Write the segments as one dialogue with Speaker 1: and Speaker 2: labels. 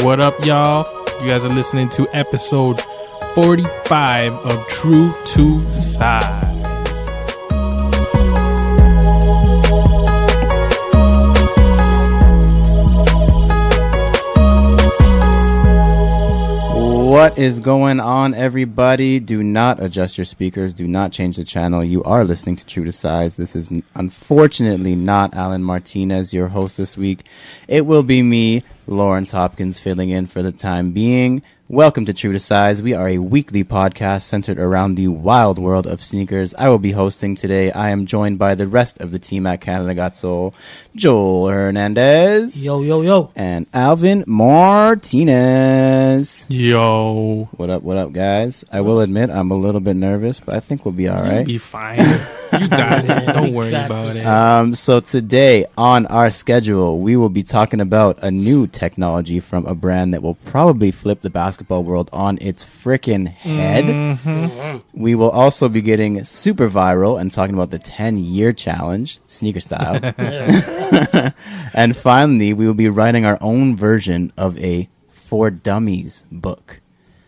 Speaker 1: What up, y'all? You guys are listening to episode 45 of True to Size.
Speaker 2: What is going on, everybody? Do not adjust your speakers. Do not change the channel. You are listening to True to Size. This is unfortunately not Alan Martinez, your host this week. It will be me, Lawrence Hopkins, filling in for the time being. Welcome to True to Size. We are a weekly podcast centered around the wild world of sneakers. I will be hosting today. I am joined by the rest of the team at Canada Got Soul, Joel Hernandez.
Speaker 3: Yo, yo, yo.
Speaker 2: And Alvin Martinez.
Speaker 1: Yo.
Speaker 2: What up, guys? I will admit I'm a little bit nervous, but I think we'll be all right.
Speaker 1: You'll be fine. You got it. Don't worry about it.
Speaker 2: So today on our schedule, we will be talking about a new technology from a brand that will probably flip the basketball world on its frickin' head. Mm-hmm. We will also be getting super viral and talking about the 10-year challenge, sneaker style. And finally, we will be writing our own version of a For Dummies book.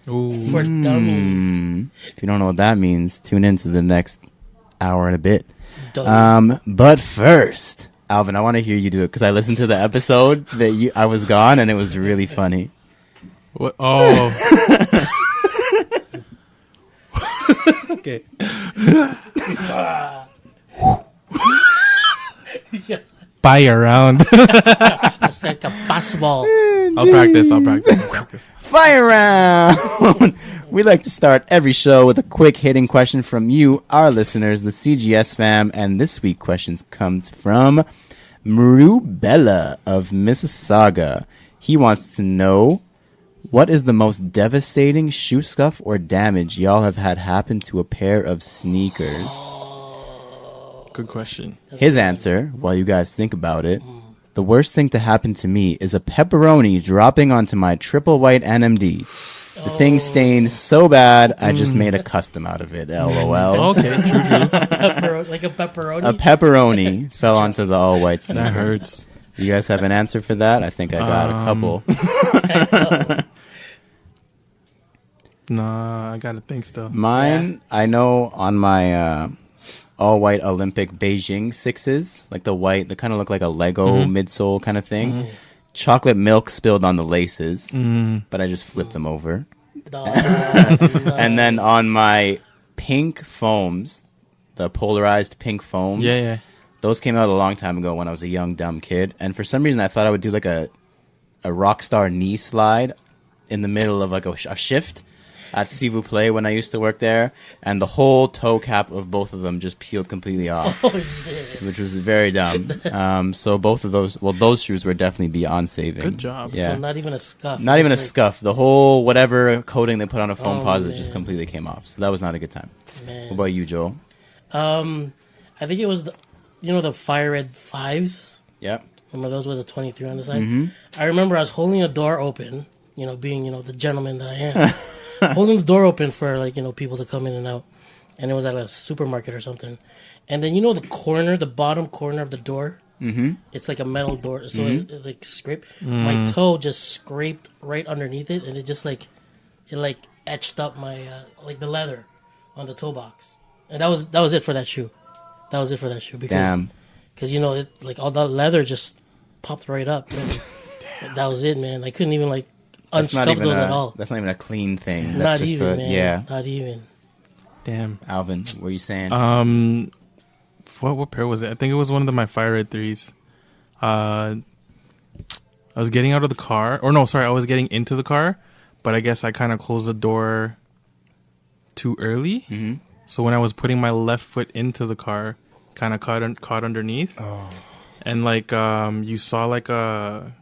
Speaker 1: Ooh.
Speaker 3: For Dummies.
Speaker 2: If you don't know what that means, tune into the next hour and a bit. But first, Alvin, I want to hear you do it because I listened to the episode that I was gone and it was really funny.
Speaker 1: What? Oh. Okay. Bye around.
Speaker 3: That's like a basketball.
Speaker 1: I'll practice.
Speaker 2: Fire round! We like to start every show with a quick hitting question from you, our listeners, the CGS fam. And this week questions comes from Marubella of Mississauga. He wants to know, what is the most devastating shoe scuff or damage y'all have had happen to a pair of sneakers?
Speaker 1: Good question.
Speaker 2: His answer, while you guys think about it, the worst thing to happen to me is a pepperoni dropping onto my triple white NMD. The thing stained so bad, I just made a custom out of it. LOL.
Speaker 1: Okay, true.
Speaker 3: Like a pepperoni?
Speaker 2: A pepperoni fell onto the all-white sneaker.
Speaker 1: That hurts.
Speaker 2: You guys have an answer for that? I think I got a couple.
Speaker 1: Nah, I gotta think still.
Speaker 2: Mine, I know on my all-white Olympic Beijing 6s, like the white, they kind of look like a Lego midsole kind of thing. Chocolate milk spilled on the laces, but I just flipped them over. And then on my pink foams, the polarized pink foams,
Speaker 1: Yeah.
Speaker 2: those came out a long time ago when I was a young, dumb kid. And for some reason, I thought I would do like a rock star knee slide in the middle of like a shift at S'il vous plaît when I used to work there. And the whole toe cap of both of them just peeled completely off, which was very dumb. So both of those shoes were definitely beyond saving.
Speaker 1: Good job.
Speaker 2: Yeah.
Speaker 3: So not even a scuff.
Speaker 2: Not even a scuff. The whole whatever coating they put on a foam posit just completely came off. So that was not a good time.
Speaker 3: Man.
Speaker 2: What about you, Joel?
Speaker 3: I think it was the fire red 5s?
Speaker 2: Yep.
Speaker 3: Remember those with the 23 on the side? I remember I was holding a door open, being, the gentleman that I am. Holding the door open for, people to come in and out. And it was at a supermarket or something. And then, the bottom corner of the door? Mm-hmm. It's like a metal door. So it like, scraped. My toe just scraped right underneath it. And it just, it etched up my, the leather on the toe box. And that was it for that shoe. Because,
Speaker 2: Damn.
Speaker 3: Because, all that leather just popped right up. And that was it, man. I couldn't even, unscuff those at all.
Speaker 2: That's not even a clean thing.
Speaker 3: Not
Speaker 2: That's just
Speaker 3: even, man.
Speaker 2: Yeah.
Speaker 3: Not even.
Speaker 1: Damn.
Speaker 2: Alvin, what were you saying?
Speaker 1: What pair was it? I think it was one of my Fire Red 3s. I was getting out of the car. Or no, sorry, I was getting into the car. But I guess I kind of closed the door too early. Mm-hmm. So when I was putting my left foot into the car, kind of caught underneath. Oh. And you saw like a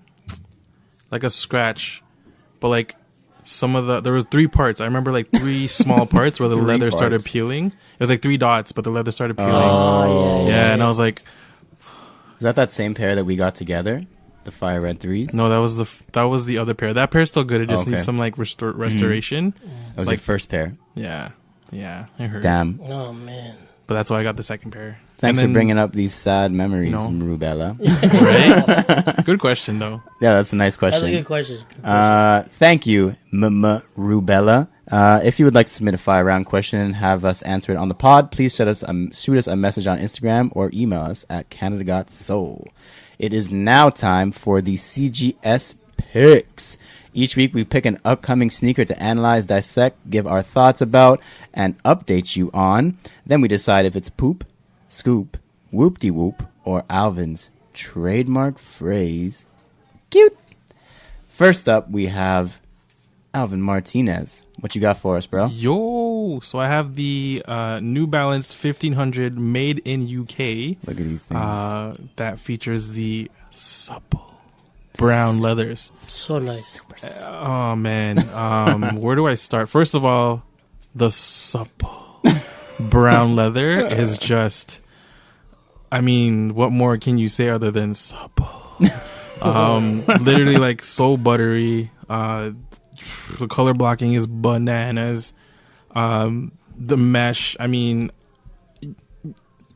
Speaker 1: scratch. But there were 3 parts. I remember 3 small parts where the leather started peeling. It was 3 dots, but the leather started peeling.
Speaker 2: Oh,
Speaker 1: yeah. And I was like,
Speaker 2: is that same pair that we got together? The Fire Red 3s?
Speaker 1: No, that was the other pair. That pair's still good. It just needs some restoration.
Speaker 2: That was your first pair.
Speaker 1: Yeah. Yeah. It hurt.
Speaker 2: Damn.
Speaker 3: Oh, man.
Speaker 1: But that's why I got the second pair.
Speaker 2: Thanks
Speaker 1: And
Speaker 2: for bringing up these sad memories,
Speaker 1: You know.
Speaker 2: Rubella.
Speaker 1: Right? Good question, though.
Speaker 2: Yeah, that's a nice
Speaker 3: That's
Speaker 2: question.
Speaker 3: a good question. Good question.
Speaker 2: Thank you, Rubella. If you would like to submit a 5-round question and have us answer it on the pod, please shoot us a message on Instagram or email us at CanadaGotSoul. It is now time for the CGS picks. Each week we pick an upcoming sneaker to analyze, dissect, give our thoughts about, and update you on. Then we decide if it's poop, scoop, whoop-de-whoop, or Alvin's trademark phrase, cute. First up, we have Alvin Martinez. What you got for us, bro?
Speaker 1: Yo, so I have the New Balance 1500 made in UK.
Speaker 2: Look at these things.
Speaker 1: That features the supple brown leathers.
Speaker 3: So nice.
Speaker 1: Oh man, where do I start? First of all, the supple brown leather is just. I mean, what more can you say other than supple? Literally, like so buttery. The color blocking is bananas. The mesh. I mean,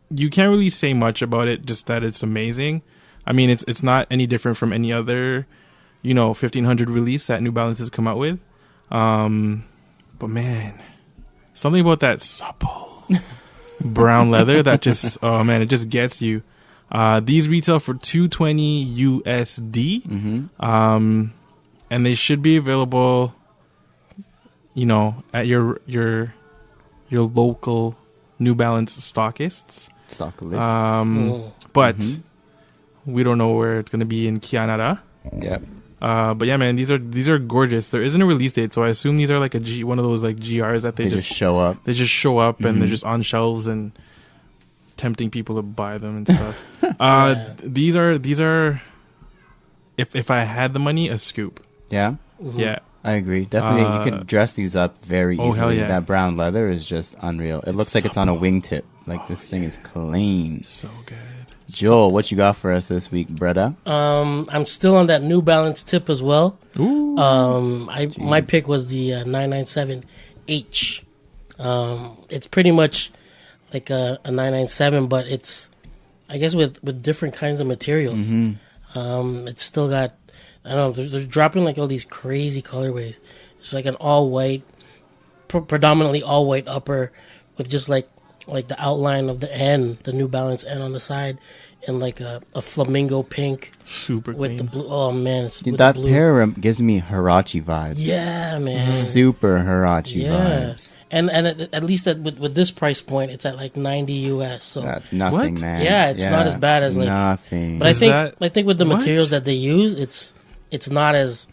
Speaker 1: you can't really say much about it. Just that it's amazing. I mean, it's not any different from any other, 1500 release that New Balance has come out with. But man, something about that supple brown leather that just, oh man, it just gets you. These retail for $220 USD.
Speaker 2: Mm-hmm.
Speaker 1: And they should be available, at your local New Balance stockists. But we don't know where it's going to be in Canada.
Speaker 2: Yep.
Speaker 1: But yeah, man, these are gorgeous. There isn't a release date, so I assume these are like one of those like GRs that
Speaker 2: They just show up.
Speaker 1: They just show up and they're just on shelves and tempting people to buy them and stuff. These are if I had the money, a scoop.
Speaker 2: Yeah?
Speaker 3: Mm-hmm.
Speaker 1: Yeah.
Speaker 2: I agree. Definitely, you could dress these up very easily.
Speaker 1: hell yeah.
Speaker 2: That brown leather is just unreal. It looks like it's on a wingtip. Like, this thing is clean.
Speaker 1: So good.
Speaker 2: Joel, what you got for us this week, brother?
Speaker 3: I'm still on that New Balance tip as well.
Speaker 1: Ooh.
Speaker 3: My pick was the 997H. It's pretty much like a 997, but it's, I guess, with different kinds of materials. It's still got, I don't know, they're dropping like all these crazy colorways. It's like an all white, predominantly all white upper with just like the outline of the N, the New Balance N on the side, and like a flamingo pink
Speaker 1: Super
Speaker 3: with
Speaker 1: clean.
Speaker 3: the blue. Oh man, it's
Speaker 2: Dude,
Speaker 3: with
Speaker 2: that
Speaker 3: the blue.
Speaker 2: pair gives me Hirachi vibes.
Speaker 3: Yeah, man.
Speaker 2: Super Hirachi
Speaker 3: Yeah,
Speaker 2: vibes.
Speaker 3: and at least with this price point, it's at like 90 US. So,
Speaker 2: That's nothing,
Speaker 1: What?
Speaker 2: man.
Speaker 3: Yeah, it's not as bad as, like-
Speaker 2: nothing.
Speaker 3: but
Speaker 1: Is
Speaker 3: I think with the
Speaker 1: what?
Speaker 3: materials that they use, it's not as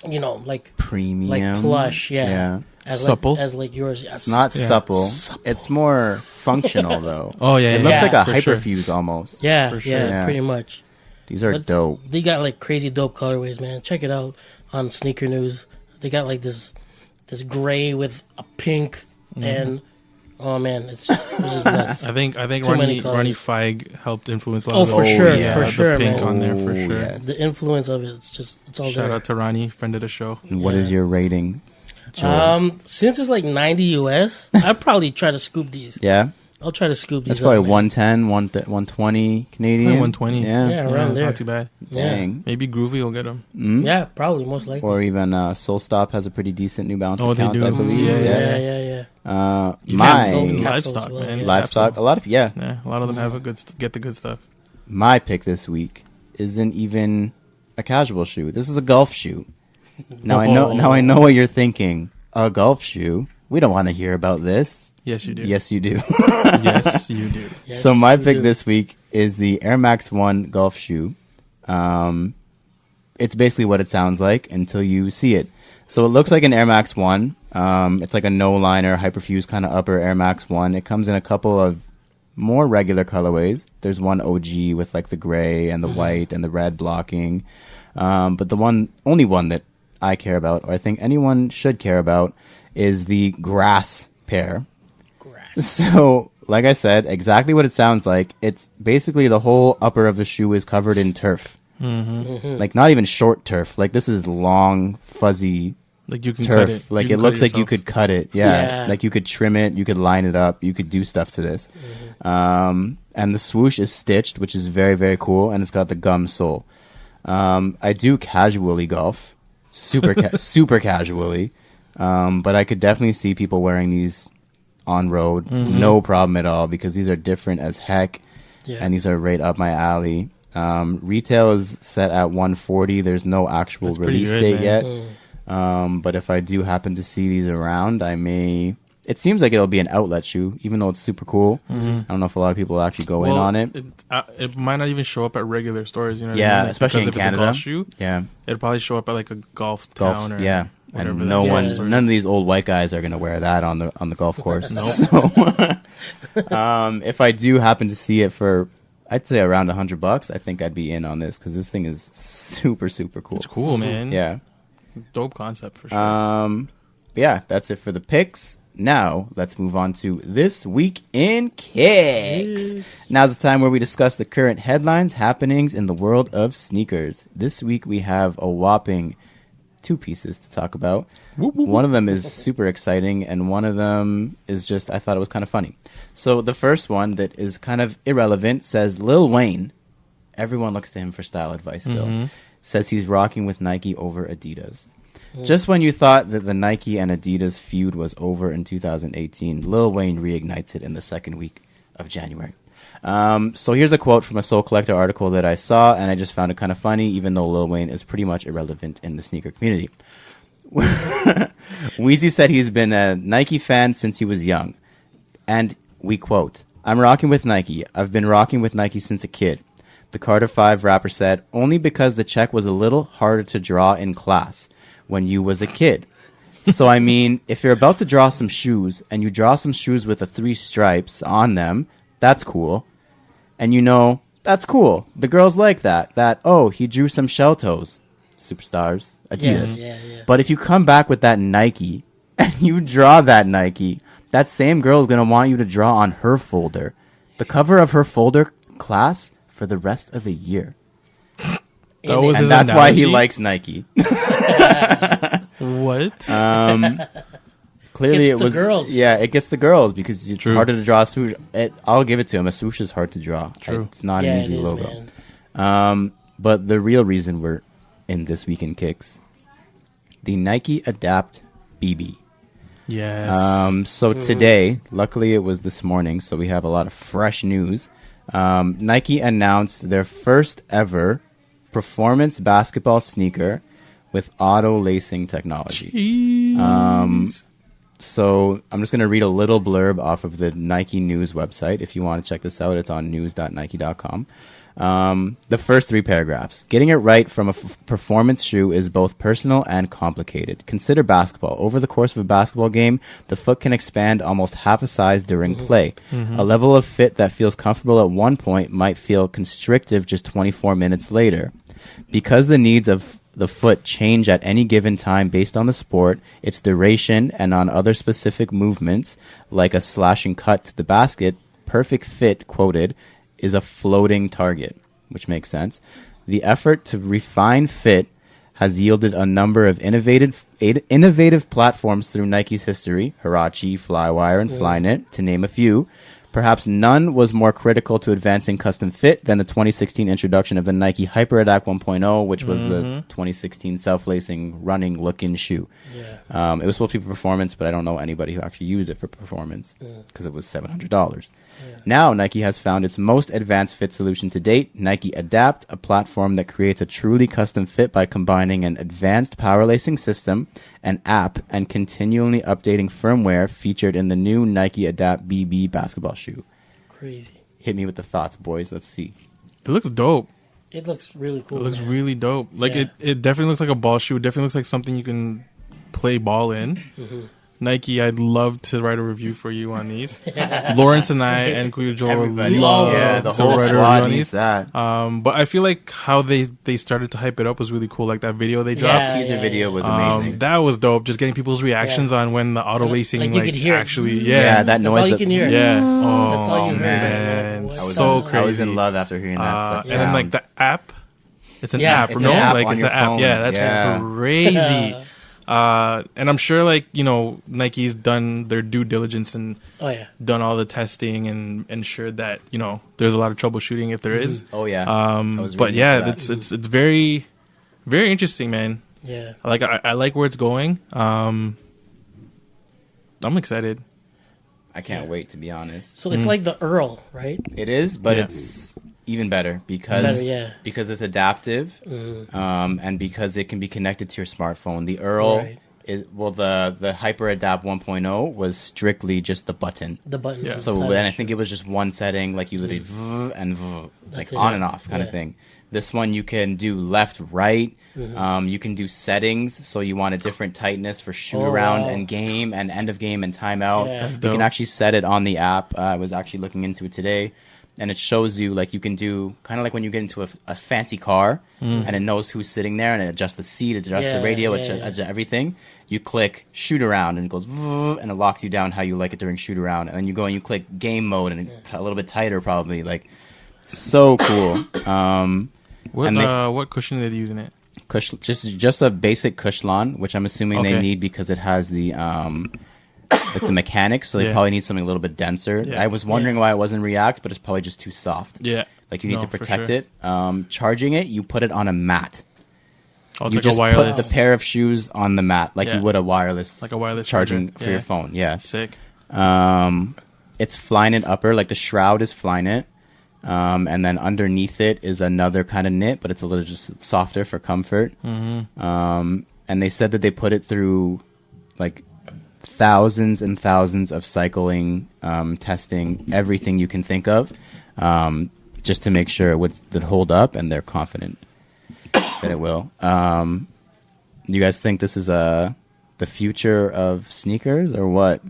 Speaker 3: like
Speaker 2: Premium,
Speaker 3: like plush. Yeah, as
Speaker 2: supple.
Speaker 3: as like yours.
Speaker 2: It's not
Speaker 1: Yeah.
Speaker 2: supple. It's more functional though.
Speaker 1: Oh yeah,
Speaker 2: It looks like a
Speaker 1: for sure.
Speaker 2: hyperfuse almost.
Speaker 3: Yeah,
Speaker 1: For sure.
Speaker 3: yeah, pretty much.
Speaker 2: These are
Speaker 3: But
Speaker 2: dope.
Speaker 3: They got like crazy dope colorways, man. Check it out on Sneaker News. They got like this gray with a pink and oh man, it's just nuts.
Speaker 1: I think
Speaker 3: Too many
Speaker 1: Ronnie
Speaker 3: colors.
Speaker 1: Feig helped influence a lot
Speaker 3: Oh,
Speaker 1: of
Speaker 3: for
Speaker 1: those.
Speaker 3: sure,
Speaker 1: Yeah,
Speaker 3: for
Speaker 1: the
Speaker 3: sure,
Speaker 1: pink
Speaker 3: man.
Speaker 1: on there for
Speaker 2: Oh,
Speaker 1: sure.
Speaker 2: yes.
Speaker 3: The influence of it's all
Speaker 1: Shout
Speaker 3: there.
Speaker 1: out to Ronnie, friend of the show.
Speaker 2: And what is your rating, Joel?
Speaker 3: Since it's like 90 US, I'd probably try to scoop these.
Speaker 2: Yeah,
Speaker 3: I'll try to scoop these.
Speaker 2: that's probably
Speaker 3: up, man.
Speaker 2: 110, 120 Canadian.
Speaker 1: 120.
Speaker 2: Yeah.
Speaker 3: Yeah, around
Speaker 1: it's
Speaker 3: there.
Speaker 1: not too bad.
Speaker 2: Dang.
Speaker 1: Maybe Groovy will get them.
Speaker 2: Mm?
Speaker 3: Yeah, probably most likely.
Speaker 2: Or even Soul Stop has a pretty decent New Balance
Speaker 1: Oh, they
Speaker 2: account,
Speaker 1: do.
Speaker 2: I believe.
Speaker 1: Yeah.
Speaker 3: yeah.
Speaker 1: You
Speaker 2: My
Speaker 1: can't
Speaker 3: Capsules
Speaker 1: livestock,
Speaker 3: as well,
Speaker 1: man.
Speaker 3: yeah.
Speaker 2: livestock, a lot of
Speaker 1: Yeah, a lot of them have get the good stuff.
Speaker 2: My pick this week isn't even a casual shoe. This is a golf shoe. Now I know what you're thinking. A golf shoe? We don't want to hear about this.
Speaker 1: Yes, you do.
Speaker 2: Yes, you do.
Speaker 1: Yes, you do.
Speaker 3: Yes,
Speaker 2: So my
Speaker 3: we
Speaker 2: pick
Speaker 3: do.
Speaker 2: this week is the Air Max 1 golf shoe. It's basically what it sounds like until you see it. So it looks like an Air Max 1. It's like a no-liner, hyperfuse kind of upper Air Max 1. It comes in a couple of more regular colorways. There's one OG with like the gray and the white and the red blocking. But the only one that I care about, or I think anyone should care about, is the grass pair. So, like I said, exactly what it sounds like. It's basically the whole upper of the shoe is covered in turf. Like, not even short turf. Like, this is long, fuzzy,
Speaker 1: Like you can
Speaker 2: turf.
Speaker 1: cut it.
Speaker 2: Like
Speaker 1: You
Speaker 2: it
Speaker 1: can
Speaker 2: looks
Speaker 1: cut
Speaker 2: like you
Speaker 1: yourself.
Speaker 2: could cut it. Yeah. Like you could trim it. You could line it up. You could do stuff to this. And the swoosh is stitched, which is very, very cool. And it's got the gum sole. I do casually golf, super casually. But I could definitely see people wearing these on road. No problem at all, because these are different as heck.
Speaker 3: Yeah.
Speaker 2: And these are right up my alley. Retail is set at $140. There's no actual
Speaker 1: That's pretty
Speaker 2: release
Speaker 1: good,
Speaker 2: date
Speaker 1: man.
Speaker 2: yet. But if I do happen to see these around, I may. It seems like it'll be an outlet shoe, even though it's super cool. I don't know if a lot of people actually go in on it.
Speaker 1: It might not even show up at regular stores. You know, what I
Speaker 2: Yeah,
Speaker 1: mean? Like,
Speaker 2: especially in
Speaker 1: because if
Speaker 2: Canada.
Speaker 1: It's a golf shoe,
Speaker 2: Yeah,
Speaker 1: it'll probably show up at like a golf
Speaker 2: golf.
Speaker 1: town or
Speaker 2: Yeah,
Speaker 1: whatever.
Speaker 2: and no
Speaker 1: that
Speaker 2: one,
Speaker 1: store
Speaker 2: none
Speaker 1: is.
Speaker 2: of these old white guys are gonna wear that on the golf course.
Speaker 1: Nope.
Speaker 2: So, if I do happen to see it for, I'd say around $100, I think I'd be in on this, because this thing is super cool.
Speaker 1: It's cool, man.
Speaker 2: Yeah.
Speaker 1: Dope concept for sure.
Speaker 2: Yeah, that's it for the picks. Now, let's move on to This Week in Kicks. Now's the time where we discuss the current headlines, happenings in the world of sneakers. This week we have a whopping 2 pieces to talk about. One of them is super exciting, and one of them is just, I thought it was kind of funny. So the first one that is kind of irrelevant says Lil Wayne, everyone looks to him for style advice still, says he's rocking with Nike over Adidas. Just when you thought that the Nike and Adidas feud was over in 2018, Lil Wayne reignites it in the second week of January. So here's a quote from a Soul Collector article that I saw, and I just found it kind of funny, even though Lil Wayne is pretty much irrelevant in the sneaker community. Weezy said he's been a Nike fan since he was young. And we quote, "I'm rocking with Nike. I've been rocking with Nike since a kid." The Carter 5 rapper said, "Only because the check was a little harder to draw in class when you was a kid. So, I mean, if you're about to draw some shoes and you draw some shoes with the 3 stripes on them, that's cool. And you know, that's cool. The girls like that. Oh, he drew some shell toes. Superstars. Adidas.
Speaker 3: Yeah.
Speaker 2: But if you come back with that Nike and you draw that Nike, that same girl is going to want you to draw on her folder. The cover of her folder class for the rest of the year."
Speaker 1: That was
Speaker 2: And
Speaker 1: his
Speaker 2: that's why he
Speaker 1: analogy?
Speaker 2: likes Nike.
Speaker 1: What?
Speaker 2: Clearly,
Speaker 3: Gets
Speaker 2: it was
Speaker 3: the girls.
Speaker 2: Yeah, it gets the girls because it's
Speaker 1: True.
Speaker 2: harder to draw a swoosh. I'll give it to him. A swoosh is hard to draw.
Speaker 1: True.
Speaker 2: It's not
Speaker 3: Yeah,
Speaker 2: an
Speaker 3: it
Speaker 2: easy
Speaker 3: is,
Speaker 2: logo.
Speaker 3: man.
Speaker 2: But the real reason we're in This Week in Kicks, the Nike Adapt BB.
Speaker 1: Yes.
Speaker 2: So today, luckily it was this morning, so we have a lot of fresh news. Nike announced their first ever performance basketball sneaker with auto lacing technology.
Speaker 1: Jeez.
Speaker 2: So I'm just going to read a little blurb off of the Nike News website. If you want to check this out, it's on news.nike.com. The first 3 paragraphs. Getting it right from a performance shoe is both personal and complicated. Consider basketball. Over the course of a basketball game, the foot can expand almost half a size during play. A level of fit that feels comfortable at one point might feel constrictive just 24 minutes later. Because the needs of the foot change at any given time based on the sport, its duration, and on other specific movements, like a slash and cut to the basket, perfect fit, quoted, is a floating target, which makes sense. The effort to refine fit has yielded a number of innovative platforms through Nike's history, Huarache, Flywire, and Flyknit, to name a few. Perhaps none was more critical to advancing custom fit than the 2016 introduction of the Nike HyperAdapt 1.0, which was the 2016 self-lacing, running-looking shoe.
Speaker 3: Yeah.
Speaker 2: It was supposed to be performance, but I don't know anybody who actually used it for performance because it was $700. Now, Nike has found its most advanced fit solution to date, Nike Adapt, a platform that creates a truly custom fit by combining an advanced power lacing system, an app, and continually updating firmware featured in the new Nike Adapt BB basketball shoe.
Speaker 3: Crazy.
Speaker 2: Hit me with the thoughts, boys. Let's see.
Speaker 1: It looks dope.
Speaker 3: It looks really cool.
Speaker 1: It looks
Speaker 3: man.
Speaker 1: really dope. Like
Speaker 3: Yeah.
Speaker 1: it definitely looks like a ball shoe. It definitely looks like something you can play ball in. Nike, I'd love to write a review for you on these. Lawrence and I and Kuya Joel
Speaker 2: Everybody.
Speaker 1: love
Speaker 2: Yeah, the
Speaker 1: to
Speaker 2: whole
Speaker 1: write a
Speaker 2: squad
Speaker 1: review on
Speaker 2: needs
Speaker 1: these.
Speaker 2: that.
Speaker 1: But I feel like how they started to hype it up was really cool. Like that video they dropped.
Speaker 3: Yeah,
Speaker 2: Teaser video was amazing.
Speaker 1: That was dope. Just getting people's reactions on when the auto lacing
Speaker 3: Like, you could hear it.
Speaker 1: actually,
Speaker 2: Yeah, that
Speaker 3: That's
Speaker 2: noise.
Speaker 3: all you can hear.
Speaker 1: yeah.
Speaker 3: That's all
Speaker 1: Oh
Speaker 3: you heard.
Speaker 1: man,
Speaker 3: What
Speaker 1: so
Speaker 3: the-
Speaker 1: crazy.
Speaker 2: I was in love after hearing that.
Speaker 1: And then like the app, it's an
Speaker 3: Yeah,
Speaker 1: app,
Speaker 3: it's
Speaker 1: no?
Speaker 3: an app
Speaker 1: Like
Speaker 2: on
Speaker 1: it's
Speaker 2: your
Speaker 1: an app.
Speaker 2: phone.
Speaker 1: Yeah, that's
Speaker 2: Yeah.
Speaker 1: crazy. And I'm sure, like, you know, Nike's done their due diligence and
Speaker 3: Oh yeah.
Speaker 1: done all the testing and ensured that, you know, there's a lot of troubleshooting if there is.
Speaker 2: Oh yeah.
Speaker 1: But yeah, it's very, very interesting, man.
Speaker 3: Yeah.
Speaker 1: I like where it's going. I'm excited.
Speaker 2: I can't wait, to be honest.
Speaker 3: So it's like the Earl, right?
Speaker 2: It is, but
Speaker 1: Yeah.
Speaker 2: it's even better because it's adaptive, and because it can be connected to your smartphone. The Earl
Speaker 3: Right.
Speaker 2: is the Hyper Adapt 1.0 was strictly just the button.
Speaker 3: The button.
Speaker 1: Yeah.
Speaker 2: So and I think it was just one setting, like you literally and like
Speaker 3: it.
Speaker 2: on and off kind of
Speaker 3: Yeah.
Speaker 2: thing. This one you can do left, right.
Speaker 3: Mm-hmm.
Speaker 2: You can do settings, so you want a different tightness for shoot
Speaker 3: Oh,
Speaker 2: around
Speaker 3: wow.
Speaker 2: and game and end of game and timeout.
Speaker 3: Yeah. That's
Speaker 2: You
Speaker 1: dope.
Speaker 2: can actually set it on the app. I was actually looking into it today, and it shows you like you can do kind of like when you get into a fancy car, and it knows who's sitting there, and it adjusts the seat, it adjusts the
Speaker 3: Yeah,
Speaker 2: radio,
Speaker 3: yeah,
Speaker 2: it
Speaker 3: yeah.
Speaker 2: adjusts everything. You click shoot around, and it goes and it locks you down how you like it during shoot around, and then you go and you click game mode, and it's a little bit tighter probably. Like so cool.
Speaker 1: What cushion are they using it?
Speaker 2: Just a basic Cushlon, which I'm assuming they
Speaker 1: Okay.
Speaker 2: need because it has the like the mechanics, so they
Speaker 1: Yeah.
Speaker 2: probably need something a little bit denser.
Speaker 1: Yeah.
Speaker 2: I was wondering why it wasn't React, but it's probably just too soft.
Speaker 1: Yeah.
Speaker 2: Like you need
Speaker 1: No,
Speaker 2: to
Speaker 1: for
Speaker 2: protect
Speaker 1: sure.
Speaker 2: it. Charging it, you put it on a mat.
Speaker 1: Oh, it's
Speaker 2: You
Speaker 1: like
Speaker 2: just
Speaker 1: a wireless.
Speaker 2: put the pair of shoes on the mat, like
Speaker 1: Yeah.
Speaker 2: you would a wireless,
Speaker 1: Like a wireless
Speaker 2: charging
Speaker 1: charger.
Speaker 2: for your
Speaker 1: Yeah.
Speaker 2: phone. Yeah.
Speaker 1: Sick.
Speaker 2: It's Flyknit upper, like the shroud is Flyknit. And then underneath it is another kind of knit, but it's a little just softer for comfort. And they said that they put it through like thousands and thousands of cycling, testing, everything you can think of, just to make sure it would hold up, and they're confident that it will. You guys think this is the future of sneakers or what?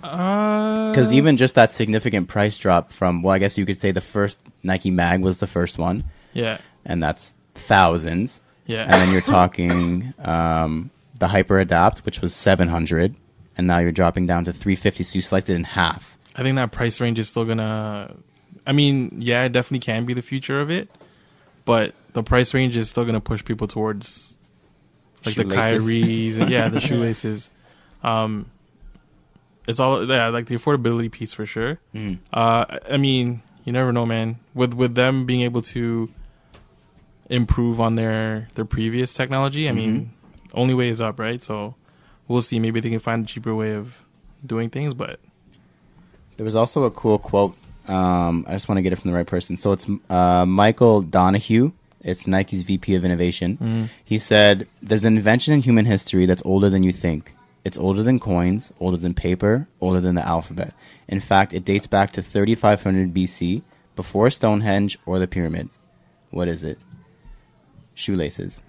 Speaker 2: Because even just that significant price drop from, well, I guess you could say the first Nike Mag was the first one,
Speaker 1: Yeah.
Speaker 2: and that's thousands.
Speaker 1: Yeah.
Speaker 2: And then you're talking the Hyper Adapt, which was 700, and now you're dropping down to 350. So you sliced it in half.
Speaker 1: I think that price range is still gonna. I mean, yeah, it definitely can be the future of it, but the price range is still gonna push people towards like the
Speaker 2: Shoelaces.
Speaker 1: Kyries and the shoelaces. It's all like the affordability piece for sure. I mean, you never know, man. With them being able to improve on their previous technology, I mean, only way is up, right? So we'll see. Maybe they can find a cheaper way of doing things, but
Speaker 2: There was also a cool quote. I just want to get it from the right person. So it's Michael Donahue. It's Nike's VP of Innovation. He said, "There's an invention in human history that's older than you think. It's older than coins, older than paper, older than the alphabet. In fact, it dates back to 3500 BC, before Stonehenge or the pyramids. What is it? Shoelaces.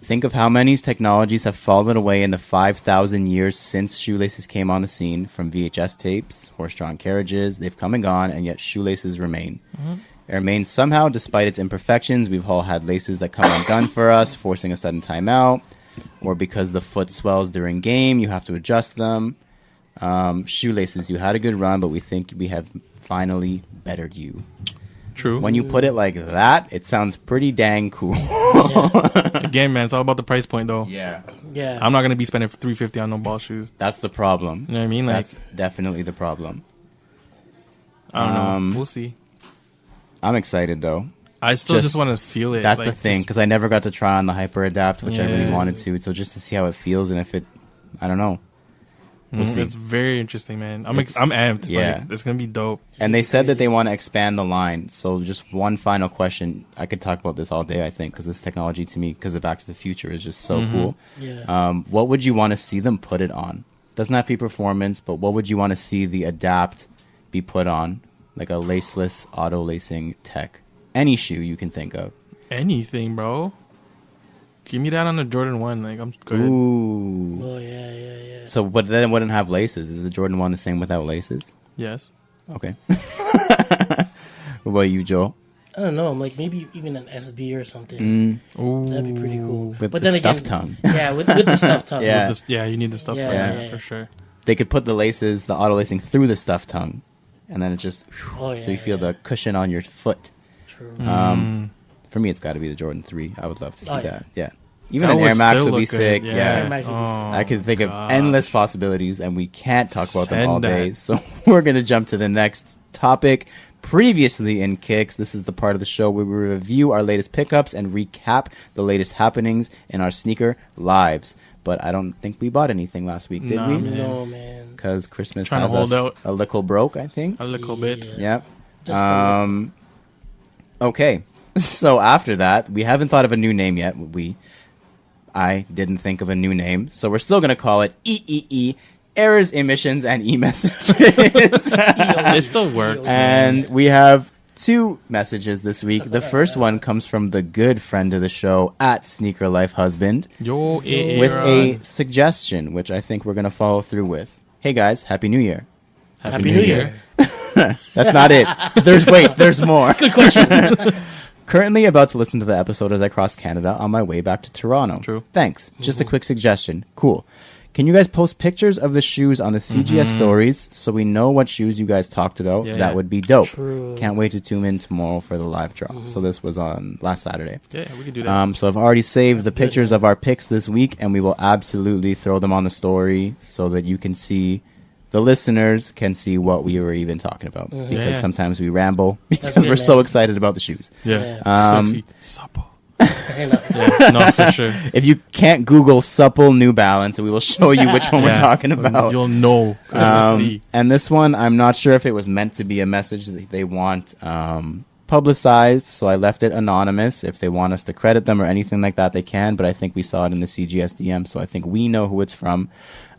Speaker 2: Think of how many technologies have fallen away in the 5,000 years since shoelaces came on the scene, from VHS tapes, horse-drawn carriages. They've come and gone, and yet shoelaces remain. It remains somehow, despite its imperfections. We've all had laces that come undone for us, forcing a sudden timeout, or because the foot swells during game, you have to adjust them. Shoelaces, you had a good run, but we think we have finally bettered you."
Speaker 1: true.
Speaker 2: When you put it like that, it sounds pretty dang cool.
Speaker 1: Again, man, it's all about the price point, though.
Speaker 2: Yeah.
Speaker 3: Yeah.
Speaker 1: I'm not gonna be spending $350 on no ball shoes.
Speaker 2: That's the problem.
Speaker 1: You know what I mean? Like,
Speaker 2: That's definitely the problem.
Speaker 1: I don't know. We'll see.
Speaker 2: I'm excited, though.
Speaker 1: I still just want to feel it.
Speaker 2: That's
Speaker 1: like,
Speaker 2: the thing,
Speaker 1: just-
Speaker 2: because I never got to try on the Hyper Adapt, which I really
Speaker 1: Yeah.
Speaker 2: wanted to. So just to see how it feels, and if it, I don't know. We'll see.
Speaker 1: It's very interesting, man. I'm
Speaker 2: It's-
Speaker 1: amped.
Speaker 2: yeah.
Speaker 1: Like, it's gonna be dope.
Speaker 2: And they said that they want to expand the line. So just one final question. I could talk about this all day, I think, because this technology to me, because of Back to the Future, is just so cool.
Speaker 3: Yeah.
Speaker 2: What would you want to see them put it on? Doesn't have to be performance, but what would you want to see the Adapt be put on? Like a laceless auto lacing tech. Any shoe you can think of.
Speaker 1: Anything, bro. Give me that on the Jordan 1. Like, I'm good.
Speaker 2: Ooh.
Speaker 3: Oh yeah, yeah, yeah.
Speaker 2: So, but then it wouldn't have laces. Is the Jordan 1 the same without laces?
Speaker 1: Yes.
Speaker 2: Okay. What about you, Joel?
Speaker 3: I don't know. I'm like maybe even an SB or something.
Speaker 1: Ooh.
Speaker 3: That'd be pretty cool.
Speaker 2: With
Speaker 3: but
Speaker 2: the
Speaker 3: then
Speaker 2: stuffed
Speaker 3: again,
Speaker 2: tongue.
Speaker 3: Yeah, with the stuffed tongue.
Speaker 2: Yeah.
Speaker 1: Yeah, you need the stuff
Speaker 3: Yeah,
Speaker 1: to
Speaker 3: yeah.
Speaker 1: for sure.
Speaker 2: They could put the laces, the auto lacing, through the stuffed tongue, and then it just
Speaker 3: Oh,
Speaker 2: so you
Speaker 3: yeah,
Speaker 2: feel
Speaker 3: yeah.
Speaker 2: the cushion on your foot.
Speaker 3: True.
Speaker 2: For me, it's got to be the Jordan 3. I would love to see
Speaker 3: Oh, yeah.
Speaker 2: that. Yeah. Even
Speaker 1: That
Speaker 2: an
Speaker 1: would
Speaker 2: Air Max
Speaker 1: still
Speaker 2: would be
Speaker 1: look good,
Speaker 2: sick.
Speaker 1: yeah.
Speaker 2: Yeah.
Speaker 3: Air Max would be sick.
Speaker 2: I could think of
Speaker 1: gosh.
Speaker 2: endless possibilities, and we can't talk about them
Speaker 1: Send
Speaker 2: all day.
Speaker 1: that.
Speaker 2: So we're going to jump to the next topic. Previously in Kicks, this is the part of the show where we review our latest pickups and recap the latest happenings in our sneaker lives. But I don't think we bought anything last week, did
Speaker 1: Nah,
Speaker 2: we?
Speaker 1: man.
Speaker 3: No, man.
Speaker 2: Because Christmas
Speaker 1: Trying to
Speaker 2: has
Speaker 1: hold
Speaker 2: us
Speaker 1: out.
Speaker 2: a little broke, I think.
Speaker 1: A little bit.
Speaker 3: Yeah.
Speaker 2: Yep.
Speaker 3: Just a little.
Speaker 2: Okay. So after that, we haven't thought of a new name yet. I didn't think of a new name, so we're still going to call it EEE, Errors, Emissions, and E-Messages.
Speaker 1: It still works.
Speaker 2: And we have 2 messages this week. The first one comes from the good friend of the show, at Sneaker Life Husband,
Speaker 1: Yo,
Speaker 2: with a suggestion, which I think we're going to follow through with. Hey guys, Happy New Year.
Speaker 3: Happy New Year.
Speaker 2: That's not it. There's more. Good question. Currently about to listen to the episode as I cross Canada on my way back to Toronto.
Speaker 1: True.
Speaker 2: Thanks. Just a quick suggestion. Cool. Can you guys post pictures of the shoes on the CGS stories so we know what shoes you guys talked about?
Speaker 1: Yeah.
Speaker 2: That would be dope.
Speaker 3: True.
Speaker 2: Can't wait to tune in tomorrow for the live draw. So this was on last Saturday.
Speaker 1: Yeah, we can do that.
Speaker 2: So I've already saved the
Speaker 3: good,
Speaker 2: pictures
Speaker 3: man.
Speaker 2: of our picks this week, and we will absolutely throw them on the story so that you can see, the listeners can see what we were even talking about. Because
Speaker 1: Yeah.
Speaker 2: sometimes we ramble because
Speaker 3: good,
Speaker 2: we're so
Speaker 3: man.
Speaker 2: excited about the shoes.
Speaker 1: Yeah.
Speaker 2: Um,
Speaker 1: Sexy. Supple.
Speaker 3: You know.
Speaker 1: Yeah, no, for sure.
Speaker 2: If you can't Google supple New Balance, we will show you which one we're
Speaker 1: Yeah.
Speaker 2: talking about.
Speaker 1: You'll know. You'll see.
Speaker 2: And this one, I'm not sure if it was meant to be a message that they want publicized, so I left it anonymous. If they want us to credit them or anything like that, they can, but I think we saw it in the CGS DM, so I think we know who it's from.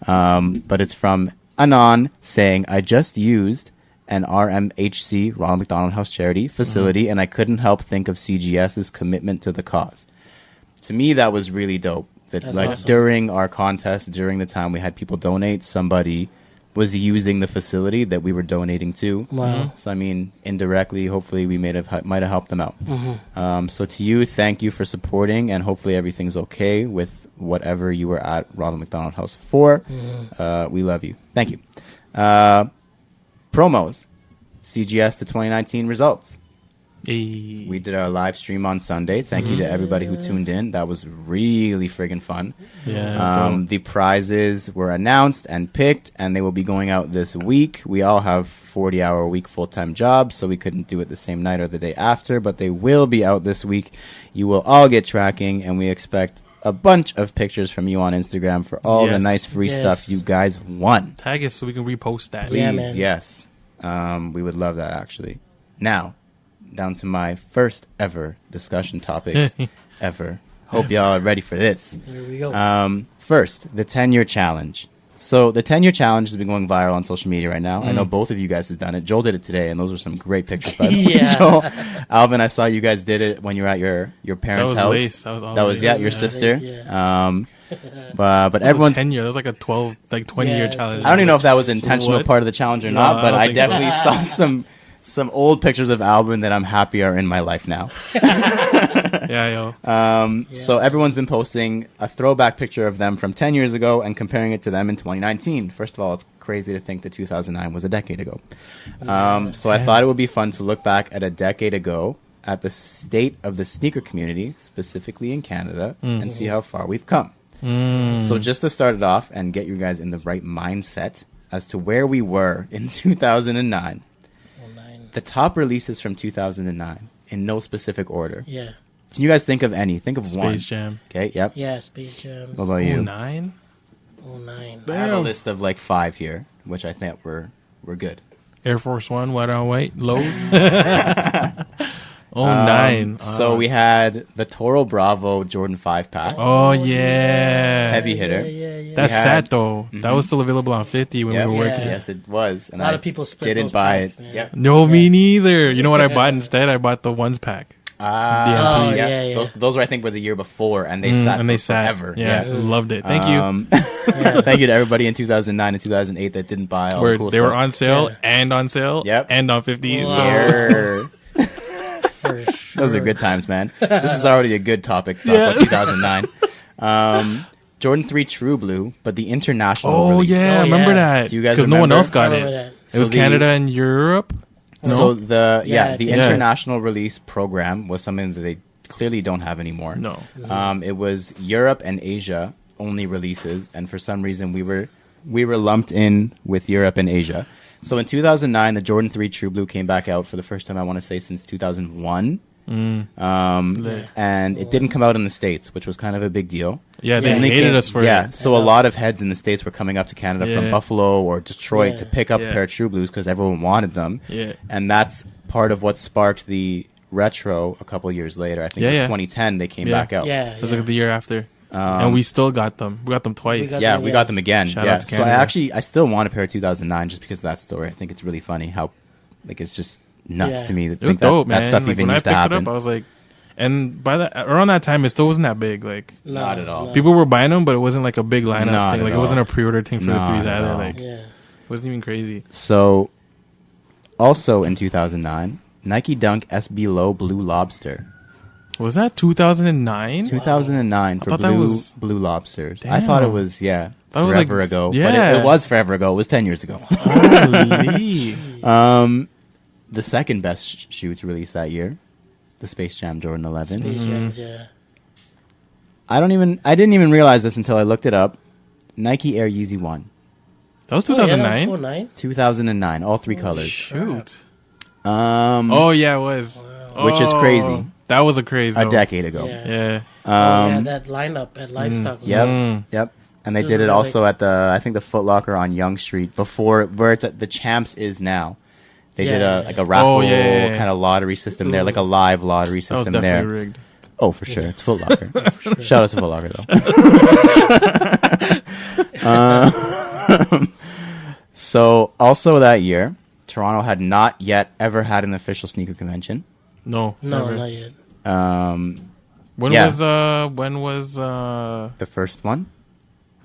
Speaker 2: But it's from Anon saying, I just used an RMHC, Ronald McDonald House Charity facility, and I couldn't help think of CGS's commitment to the cause. To me, that was really dope. That
Speaker 3: That's
Speaker 2: like
Speaker 3: awesome.
Speaker 2: during our contest, during the time we had people donate, somebody was using the facility that we were donating to.
Speaker 3: Wow.
Speaker 2: So I mean, indirectly, hopefully, we might have helped them out. So to you, thank you for supporting, and hopefully everything's okay with whatever you were at Ronald McDonald House for. We love you. Thank you. Promos, CGS to 2019 results.
Speaker 1: Hey.
Speaker 2: We did our live stream on Sunday. Thank you to everybody who tuned in. That was really friggin' fun.
Speaker 1: Yeah.
Speaker 2: The prizes were announced and picked, and they will be going out this week. We all have 40-hour-a-week full-time jobs, so we couldn't do it the same night or the day after, but they will be out this week. You will all get tracking, and we expect a bunch of pictures from you on Instagram for all the
Speaker 1: Yes.
Speaker 2: nice free
Speaker 3: Yes.
Speaker 2: stuff you guys won.
Speaker 1: Tag us so we can repost that.
Speaker 2: Please,
Speaker 3: Yeah, man.
Speaker 2: yes. We would love that, actually. Now, down to my first ever discussion topics ever. Hope y'all are ready for this.
Speaker 3: Here we go.
Speaker 2: First, the 10-year challenge. So the 10-year challenge has been going viral on social media right now. I know both of you guys have done it. Joel did it today, and those were some great pictures. By the way,
Speaker 3: Yeah.
Speaker 2: Joel, Alvin, I saw you guys did it when you were at your parents'
Speaker 1: was
Speaker 2: house.
Speaker 1: lace. That was all
Speaker 2: That was
Speaker 1: lace.
Speaker 2: yeah, your
Speaker 3: Yeah,
Speaker 2: sister.
Speaker 3: yeah.
Speaker 2: But
Speaker 1: That was
Speaker 2: everyone's.
Speaker 1: 10 year. That was like a 20-year
Speaker 3: Yeah,
Speaker 1: challenge.
Speaker 2: I don't even know if that was an intentional
Speaker 1: What?
Speaker 2: part of the challenge or
Speaker 1: No,
Speaker 2: not,
Speaker 1: I
Speaker 2: but
Speaker 1: don't
Speaker 2: I
Speaker 1: think so.
Speaker 2: definitely saw some old pictures of Alvin that I'm happy are in my life now.
Speaker 1: Yeah, yo.
Speaker 2: So everyone's been posting a throwback picture of them from 10 years ago and comparing it to them in 2019. First of all, it's crazy to think that 2009 was a decade ago. So I thought it would be fun to look back at a decade ago at the state of the sneaker community, specifically in Canada, and see how far we've come. So just to start it off and get you guys in the right mindset as to where we were in 2009, the top releases from 2009 in no specific order.
Speaker 3: Yeah.
Speaker 2: Can you guys think of any? Think of one.
Speaker 1: Space Jam.
Speaker 2: Okay, yep.
Speaker 3: Yeah, Space Jam.
Speaker 2: What about you?
Speaker 1: 09?
Speaker 3: 09.
Speaker 2: I have a list of like 5 here, which I think were good.
Speaker 1: Air Force One, white on white, Lowe's. 09.
Speaker 2: So we had the Toro Bravo Jordan 5 pack.
Speaker 1: Oh, yeah.
Speaker 2: Heavy hitter.
Speaker 3: Yeah.
Speaker 1: That's
Speaker 2: We had-
Speaker 1: sad, though. That was still available on 50 when
Speaker 2: Yep.
Speaker 1: we were working.
Speaker 3: Yeah.
Speaker 2: Yes, it was. And
Speaker 3: A lot
Speaker 2: I
Speaker 3: of people split
Speaker 2: didn't
Speaker 3: those
Speaker 2: buy
Speaker 3: packs,
Speaker 2: it.
Speaker 3: man.
Speaker 2: Yep.
Speaker 1: No, me neither. You know what I bought instead? I bought the ones pack.
Speaker 2: Ah,
Speaker 3: Oh, yeah.
Speaker 2: Those were, I think, were the year before, and they sat
Speaker 1: and they
Speaker 2: for
Speaker 1: sat.
Speaker 2: forever.
Speaker 1: Yeah, loved it. Thank you.
Speaker 2: Thank you to everybody in 2009 and 2008 that didn't buy all the
Speaker 1: Where
Speaker 2: cool
Speaker 1: they
Speaker 2: stuff.
Speaker 1: were on sale
Speaker 3: Yeah.
Speaker 1: and on sale
Speaker 2: Yep.
Speaker 1: and on 50.
Speaker 3: Wow.
Speaker 1: So
Speaker 2: Yeah.
Speaker 3: For sure.
Speaker 2: Those are good times, man. This is already a good topic to talk about 2009. Jordan 3 True Blue, but the international
Speaker 1: Oh,
Speaker 2: release.
Speaker 1: yeah, I
Speaker 3: Oh,
Speaker 1: remember
Speaker 3: yeah.
Speaker 1: that.
Speaker 2: Do you guys
Speaker 1: Because no one
Speaker 2: remember?
Speaker 1: else got
Speaker 3: I remember
Speaker 1: it.
Speaker 3: that.
Speaker 1: It was
Speaker 2: So the-
Speaker 1: Canada and Europe. No?
Speaker 2: So the
Speaker 3: Yeah,
Speaker 2: the
Speaker 3: yeah.
Speaker 2: international release program was something that they clearly don't have anymore.
Speaker 1: No.
Speaker 2: It was Europe and Asia only releases, and for some reason we were lumped in with Europe and Asia. So in 2009, the Jordan 3 True Blue came back out for the first time, I want to say, since 2001. And it didn't come out in the States, which was kind of a big deal.
Speaker 1: Yeah, they
Speaker 2: And
Speaker 1: hated us for it.
Speaker 2: Yeah, so a lot of heads in the States were coming up to Canada from
Speaker 1: Yeah.
Speaker 2: Buffalo or Detroit
Speaker 3: Yeah.
Speaker 2: to pick up
Speaker 1: Yeah.
Speaker 2: a pair of True Blues because everyone wanted them.
Speaker 1: Yeah.
Speaker 2: And that's part of what sparked the retro a couple years later. I think it was 2010 they came
Speaker 1: Yeah.
Speaker 2: back out.
Speaker 3: Yeah.
Speaker 1: It was like the year after. And we still got them. We got them twice.
Speaker 3: We
Speaker 2: Yeah, we got them again.
Speaker 1: Shout
Speaker 2: yeah.
Speaker 1: out to
Speaker 2: So
Speaker 1: Canada.
Speaker 2: I still want a pair of 2009 just because of that story. I think it's really funny how, like, it's just nuts
Speaker 3: Yeah.
Speaker 2: to me. To
Speaker 1: It was
Speaker 2: think
Speaker 1: dope, man.
Speaker 2: that stuff
Speaker 1: Like,
Speaker 2: even
Speaker 1: when I
Speaker 2: used to
Speaker 1: picked it
Speaker 2: happen.
Speaker 1: up, I was like, and by that around that time, it still wasn't that big. Like
Speaker 3: No,
Speaker 2: Not at all.
Speaker 3: no.
Speaker 1: people were buying them, but it wasn't like a big lineup
Speaker 2: Not
Speaker 1: thing.
Speaker 2: at
Speaker 1: Like it
Speaker 2: all.
Speaker 1: wasn't a pre-order thing for the
Speaker 2: Not
Speaker 1: threes
Speaker 2: at
Speaker 1: either.
Speaker 2: all.
Speaker 1: Like
Speaker 3: Yeah.
Speaker 1: it wasn't even crazy.
Speaker 2: So, also in 2009, Nike Dunk SB Low Blue Lobster.
Speaker 1: Was that 2009?
Speaker 2: 2009 for
Speaker 1: thought that was-
Speaker 2: blue lobsters. I thought it
Speaker 1: Damn.
Speaker 2: was
Speaker 1: Thought it was, like,
Speaker 2: forever ago.
Speaker 1: yeah.
Speaker 2: But it was forever ago. It was 10 years ago.
Speaker 1: Holy.
Speaker 2: The second best shoe to release that year, the Space Jam Jordan 11.
Speaker 3: Space Jams, yeah.
Speaker 2: I didn't even realize this until I looked it up. Nike Air Yeezy 1.
Speaker 1: That was
Speaker 3: Oh, yeah, that
Speaker 1: 2009.
Speaker 3: was 09?
Speaker 2: 2009, all three colors.
Speaker 1: Shoot.
Speaker 2: Oh,
Speaker 1: Yeah, it was.
Speaker 2: Which is crazy.
Speaker 1: That was a crazy.
Speaker 2: a decade ago.
Speaker 3: Yeah.
Speaker 1: Yeah.
Speaker 3: Yeah, that lineup at Livestock. was-
Speaker 2: Yep. And they
Speaker 3: It was
Speaker 2: did it
Speaker 3: really
Speaker 2: also at I think the Foot Locker on Yonge Street before where it's at the Champs is now. They did
Speaker 3: Yeah.
Speaker 2: a raffle
Speaker 1: yeah.
Speaker 2: kind of lottery system there, like a live lottery
Speaker 1: That was
Speaker 2: system
Speaker 1: definitely
Speaker 2: there.
Speaker 1: rigged.
Speaker 2: Oh, for sure. It's Foot Locker. Shout out to Foot Locker though. So also that year, Toronto had not yet ever had an official sneaker convention.
Speaker 1: No.
Speaker 3: No,
Speaker 1: never.
Speaker 3: not yet.
Speaker 1: When
Speaker 2: Yeah.
Speaker 1: was
Speaker 2: The first one.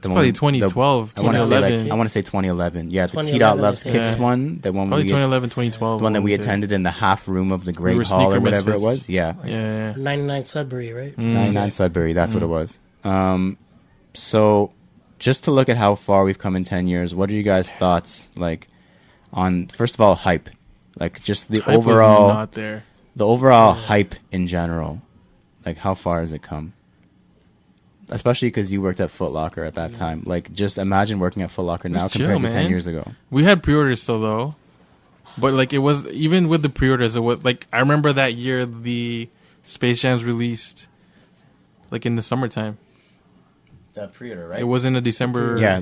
Speaker 2: The
Speaker 1: probably
Speaker 2: one-
Speaker 1: 2012,
Speaker 2: I want to say
Speaker 1: 2011.
Speaker 2: I want to say 2011. Yeah, the T
Speaker 3: 2011,
Speaker 2: Dot Loves
Speaker 3: I think.
Speaker 2: Kicks
Speaker 1: Yeah.
Speaker 2: one. The one
Speaker 1: Probably
Speaker 2: we
Speaker 1: 2011, 2012.
Speaker 2: the one that we
Speaker 1: did.
Speaker 2: attended in the half room of the
Speaker 1: We
Speaker 2: Great
Speaker 1: were
Speaker 2: Hall or
Speaker 1: sneaker
Speaker 2: whatever it
Speaker 1: misfits.
Speaker 2: was. Yeah,
Speaker 1: Yeah.
Speaker 3: 99 Sudbury, right?
Speaker 2: 99 Sudbury. That's what it was. So just to look at how far we've come in 10 years, what are you guys' thoughts like on first of all hype, like just the
Speaker 1: Hype was
Speaker 2: overall
Speaker 1: not there.
Speaker 2: hype in general, like how far has it come? Especially because you worked at Foot Locker at that time. Like, just imagine working at Foot Locker now
Speaker 1: was
Speaker 2: compared
Speaker 1: chill,
Speaker 2: to 10
Speaker 1: man.
Speaker 2: years ago.
Speaker 1: We had pre-orders still though, but like it was even with the pre-orders, it was like I remember that year the Space Jams released like in the summertime.
Speaker 2: The pre-order, right?
Speaker 1: It was in a December.
Speaker 2: Yeah.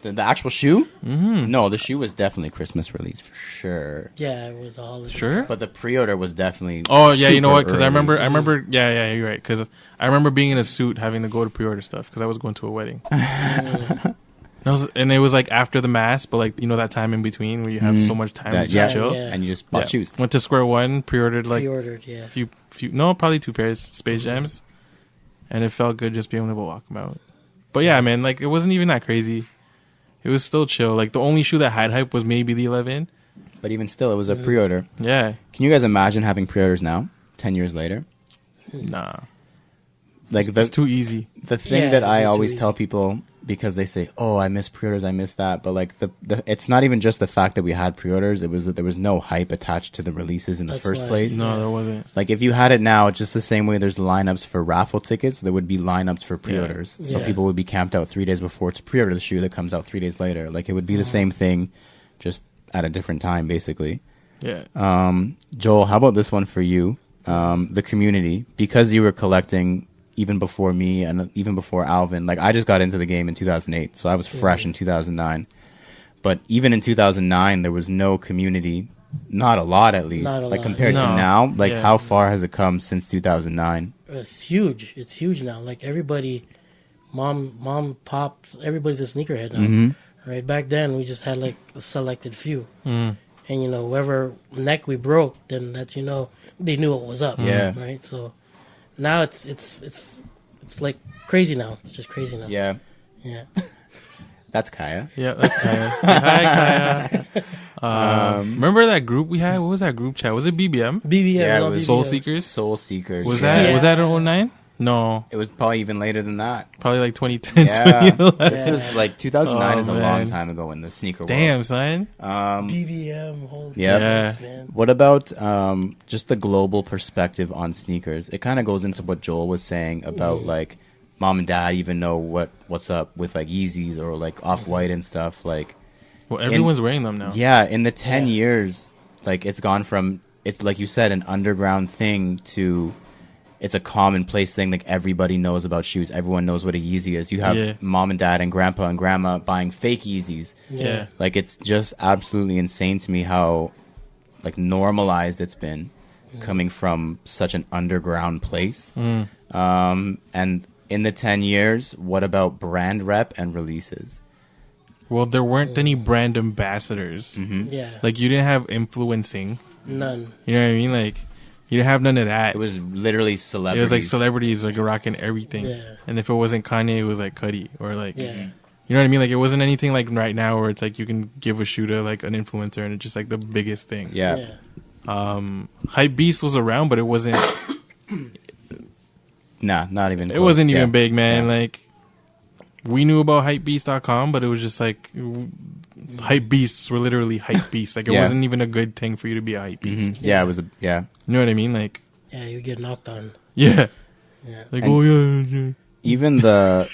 Speaker 2: The actual shoe? Mm-hmm. No, the shoe was definitely Christmas release for sure.
Speaker 3: Yeah, it was all.
Speaker 1: Sure.
Speaker 2: But the pre-order was definitely.
Speaker 1: Oh yeah, you know
Speaker 2: super
Speaker 1: what? Because I
Speaker 2: early.
Speaker 1: remember. Yeah, you're right. Because I remember being in a suit having to go to pre-order stuff because I was going to a wedding. And it was like after the mass, but like you know that time in between where you have so much time
Speaker 2: That-
Speaker 1: to
Speaker 2: yeah,
Speaker 1: chill.
Speaker 3: Yeah.
Speaker 2: and you just bought shoes.
Speaker 1: Went to Square One, pre-ordered like
Speaker 3: Pre-ordered, yeah.
Speaker 1: few no, probably 2 pairs Space Jams, and it felt good just being able to walk them out. But yeah, man, like it wasn't even that crazy. It was still chill. Like the only shoe that had hype was maybe the 11.
Speaker 2: But even still, it was a pre-order.
Speaker 1: Yeah,
Speaker 2: Can you guys imagine having pre-orders now, 10 years later?
Speaker 1: nah,
Speaker 2: Like
Speaker 1: it's too easy.
Speaker 2: the thing
Speaker 3: Yeah,
Speaker 2: that I
Speaker 3: way too
Speaker 2: always
Speaker 3: easy.
Speaker 2: tell people, because they say, "Oh, I miss pre-orders, I miss that," but like the it's not even just the fact that we had pre-orders; it was that there was no hype attached to the releases in the
Speaker 3: That's
Speaker 2: first
Speaker 3: why.
Speaker 2: place.
Speaker 1: No, there wasn't.
Speaker 2: Like if you had it now, just the same way there's lineups for raffle tickets, there would be lineups for pre-orders. So
Speaker 3: Yeah.
Speaker 2: people would be camped out 3 days before to pre-order the shoe that comes out 3 days later. Like it would be the same thing, just at a different time, basically.
Speaker 1: Yeah.
Speaker 2: Joel, how about this one for you? The community, because you were collecting even before me and even before Alvin. Like I just got into the game in 2008, so I was fresh in 2009. But even in 2009, there was no community, not a lot at least.
Speaker 3: Not a
Speaker 2: Like
Speaker 3: lot.
Speaker 2: compared to
Speaker 1: No.
Speaker 2: now, like
Speaker 1: Yeah.
Speaker 2: how far has it come since 2009?
Speaker 3: It's huge. It's huge now. Like everybody, mom, pops, everybody's a sneakerhead now.
Speaker 2: Mm-hmm.
Speaker 3: Right back then, we just had like a selected few, and you know whoever neck we broke, then that's they knew what was up.
Speaker 2: Yeah.
Speaker 3: Right. So now it's like crazy now. It's just crazy now.
Speaker 2: Yeah,
Speaker 3: Yeah.
Speaker 2: that's Kaya.
Speaker 1: Yeah, that's Kaya. Say hi, Kaya. Remember that group we had? What was that group chat? Was it BBM?
Speaker 3: BBM.
Speaker 2: Yeah, it
Speaker 3: no,
Speaker 2: was
Speaker 3: BBM.
Speaker 1: Soul Seekers?
Speaker 2: Soul Seekers.
Speaker 1: Was
Speaker 2: yeah.
Speaker 1: that was that in 09? No,
Speaker 2: It was probably even later than that.
Speaker 1: probably like 2010,
Speaker 2: Yeah,
Speaker 1: 2011.
Speaker 2: this is like 2009
Speaker 1: Oh,
Speaker 2: is a long
Speaker 1: man.
Speaker 2: time ago in the sneaker
Speaker 1: Damn,
Speaker 2: world.
Speaker 1: son.
Speaker 3: BBM, holy
Speaker 2: Yep.
Speaker 3: smokes, man.
Speaker 2: What about just the global perspective on sneakers? It kind of goes into what Joel was saying about like mom and dad even know what's up with like Yeezys or like Off-White and stuff. Like,
Speaker 1: Well, everyone's wearing them now.
Speaker 2: yeah, in the 10
Speaker 3: Yeah.
Speaker 2: years, like it's gone from, it's like you said, an underground thing to it's a commonplace thing. Like everybody knows about shoes. Everyone knows what a Yeezy is. You have
Speaker 1: Yeah.
Speaker 2: mom and dad and grandpa and grandma buying fake Yeezys.
Speaker 1: Yeah.
Speaker 2: Like it's just absolutely insane to me how like normalized it's been coming from such an underground place. And in the 10 years, what about brand rep and releases?
Speaker 1: Well, there weren't any brand ambassadors.
Speaker 3: Yeah.
Speaker 1: Like, you didn't have influencing.
Speaker 3: None.
Speaker 1: You know what I mean? Like, you didn't have none of that.
Speaker 2: It was literally
Speaker 1: It
Speaker 2: celebrities.
Speaker 1: was like celebrities like rocking everything.
Speaker 3: Yeah.
Speaker 1: And if it wasn't Kanye, it was like Cudi or like,
Speaker 3: Yeah.
Speaker 1: you know what I mean? Like, it wasn't anything like right now where it's like you can give a shoe to like an influencer and it's just like the biggest thing.
Speaker 2: Yeah.
Speaker 3: Yeah.
Speaker 1: Hype Beast was around, but it wasn't.
Speaker 2: Nah, not even
Speaker 1: It
Speaker 2: close.
Speaker 1: wasn't
Speaker 2: Yeah.
Speaker 1: even big, man.
Speaker 2: Yeah.
Speaker 1: Like, we knew about hypebeast.com, but it was just like hype beasts were literally hype beasts. Like, it
Speaker 2: Yeah.
Speaker 1: wasn't even a good thing for you to be a hype beast.
Speaker 2: Yeah, it was yeah.
Speaker 1: You know what I mean? Like,
Speaker 3: Yeah, you get knocked on.
Speaker 1: yeah.
Speaker 3: Yeah.
Speaker 1: Like,
Speaker 2: And-
Speaker 1: oh, yeah, yeah.
Speaker 2: Even the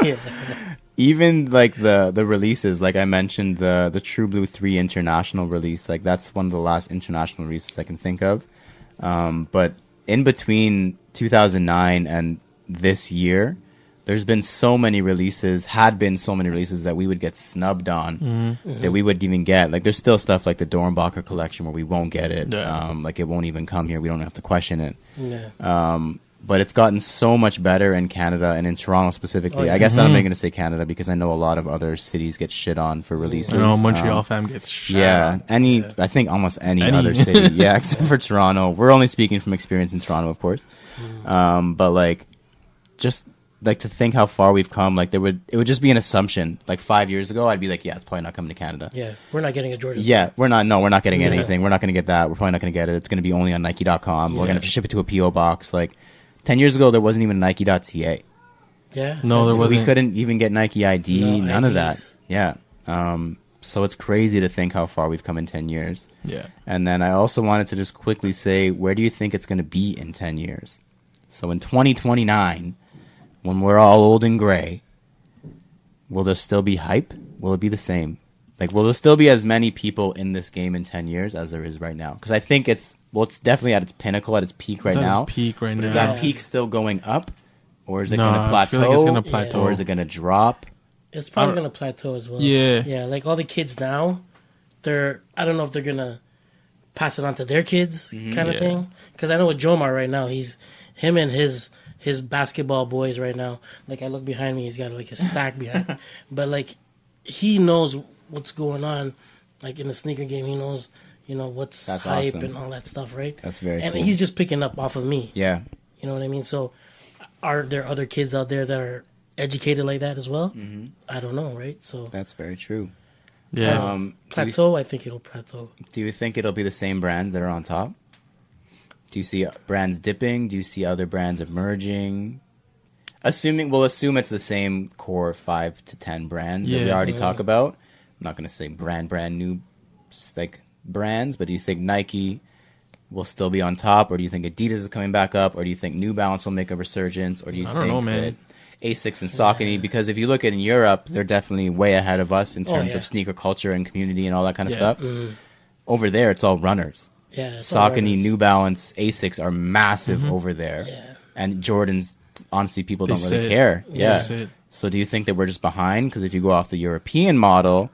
Speaker 3: Yeah.
Speaker 2: even like the releases, like I mentioned, the True Blue 3 international release, like that's one of the last international releases I can think of. But in between 2009 and this year, there's been so many releases, that we would get snubbed on, that we wouldn't even get. Like there's still stuff like the Dornbacher collection where we won't get it.
Speaker 1: Yeah.
Speaker 2: Like it won't even come here. We don't have to question it.
Speaker 3: Yeah.
Speaker 2: But it's gotten so much better in Canada and in Toronto specifically.
Speaker 3: Oh, yeah.
Speaker 2: I guess I'm not going to say Canada because I know a lot of other cities get shit on for releases.
Speaker 1: You know, Montreal
Speaker 2: Um,
Speaker 1: fam gets shot.
Speaker 2: yeah, I think almost any
Speaker 1: Any.
Speaker 2: other city. Yeah, except for Toronto. We're only speaking from experience in Toronto, of course. But like, just like to think how far we've come. Like it would just be an assumption. Like 5 years ago, I'd be like, yeah, it's probably not coming to Canada.
Speaker 3: Yeah. We're not getting a Jordan.
Speaker 2: Yeah, we're not getting
Speaker 3: Yeah.
Speaker 2: anything. We're not going to get that. We're probably not going to get it. It's going to be only on Nike.com. We're going to have to ship it to a PO box. Like 10 years ago, there wasn't even Nike.ca.
Speaker 3: Yeah.
Speaker 1: No, there
Speaker 2: We
Speaker 1: wasn't.
Speaker 2: couldn't even get Nike ID.
Speaker 3: No
Speaker 2: none of
Speaker 3: IDs.
Speaker 2: that. Yeah. So it's crazy to think how far we've come in 10 years.
Speaker 1: Yeah.
Speaker 2: And then I also wanted to just quickly say, where do you think it's going to be in 10 years? So in 2029, when we're all old and gray, will there still be hype? Will it be the same? Like, will there still be as many people in this game in 10 years as there is right now? Because I think it's definitely at its pinnacle, at its peak right
Speaker 1: It's at its
Speaker 2: now.
Speaker 1: peak right
Speaker 2: But is
Speaker 1: now.
Speaker 2: that peak still going up? Or is it
Speaker 1: No,
Speaker 2: going to
Speaker 1: I
Speaker 2: plateau?
Speaker 1: feel like it's gonna plateau.
Speaker 2: Or is it going to drop?
Speaker 3: It's probably
Speaker 1: I don't-
Speaker 3: going to plateau as well.
Speaker 1: Yeah.
Speaker 3: Yeah. Like all the kids now, I don't know if they're going to pass it on to their kids kind of
Speaker 1: Yeah.
Speaker 3: thing. Because I know with Jomar right now, him and his basketball boys right now. Like I look behind me, he's got like a stack behind. But like he knows what's going on, like in the sneaker game. He knows, what's
Speaker 2: That's
Speaker 3: hype
Speaker 2: awesome.
Speaker 3: and all that stuff, right?
Speaker 2: That's very
Speaker 3: And
Speaker 2: cool.
Speaker 3: he's just picking up off of me.
Speaker 2: Yeah.
Speaker 3: You know what I mean? So, are there other kids out there that are educated like that as well? I don't know, right? So,
Speaker 2: That's very true.
Speaker 1: Yeah.
Speaker 3: plateau. I think it'll plateau.
Speaker 2: Do you think it'll be the same brands that are on top? Do you see brands dipping? Do you see other brands emerging? We'll assume it's the same core 5 to 10 brands that we
Speaker 1: Yeah.
Speaker 2: already talk about. I'm not going to say brand new like brands, but do you think Nike will still be on top, or do you think Adidas is coming back up, or do you think New Balance will make a resurgence, or do you
Speaker 1: I
Speaker 2: think
Speaker 1: don't know, man.
Speaker 2: that Asics and Saucony, because if you look at in Europe, they're definitely way ahead of us in terms
Speaker 3: yeah.
Speaker 2: of sneaker culture and community and all that kind of
Speaker 1: Yeah.
Speaker 2: stuff. Over there, it's all runners.
Speaker 3: Yeah. it's all
Speaker 2: Saucony,
Speaker 3: right.
Speaker 2: New Balance, Asics are massive over there.
Speaker 3: Yeah.
Speaker 2: And Jordans, honestly, people
Speaker 1: They
Speaker 2: don't really
Speaker 1: sit.
Speaker 2: care.
Speaker 1: They
Speaker 2: Yeah.
Speaker 1: sit.
Speaker 2: So do you think that we're just behind? Because if you go off the European model,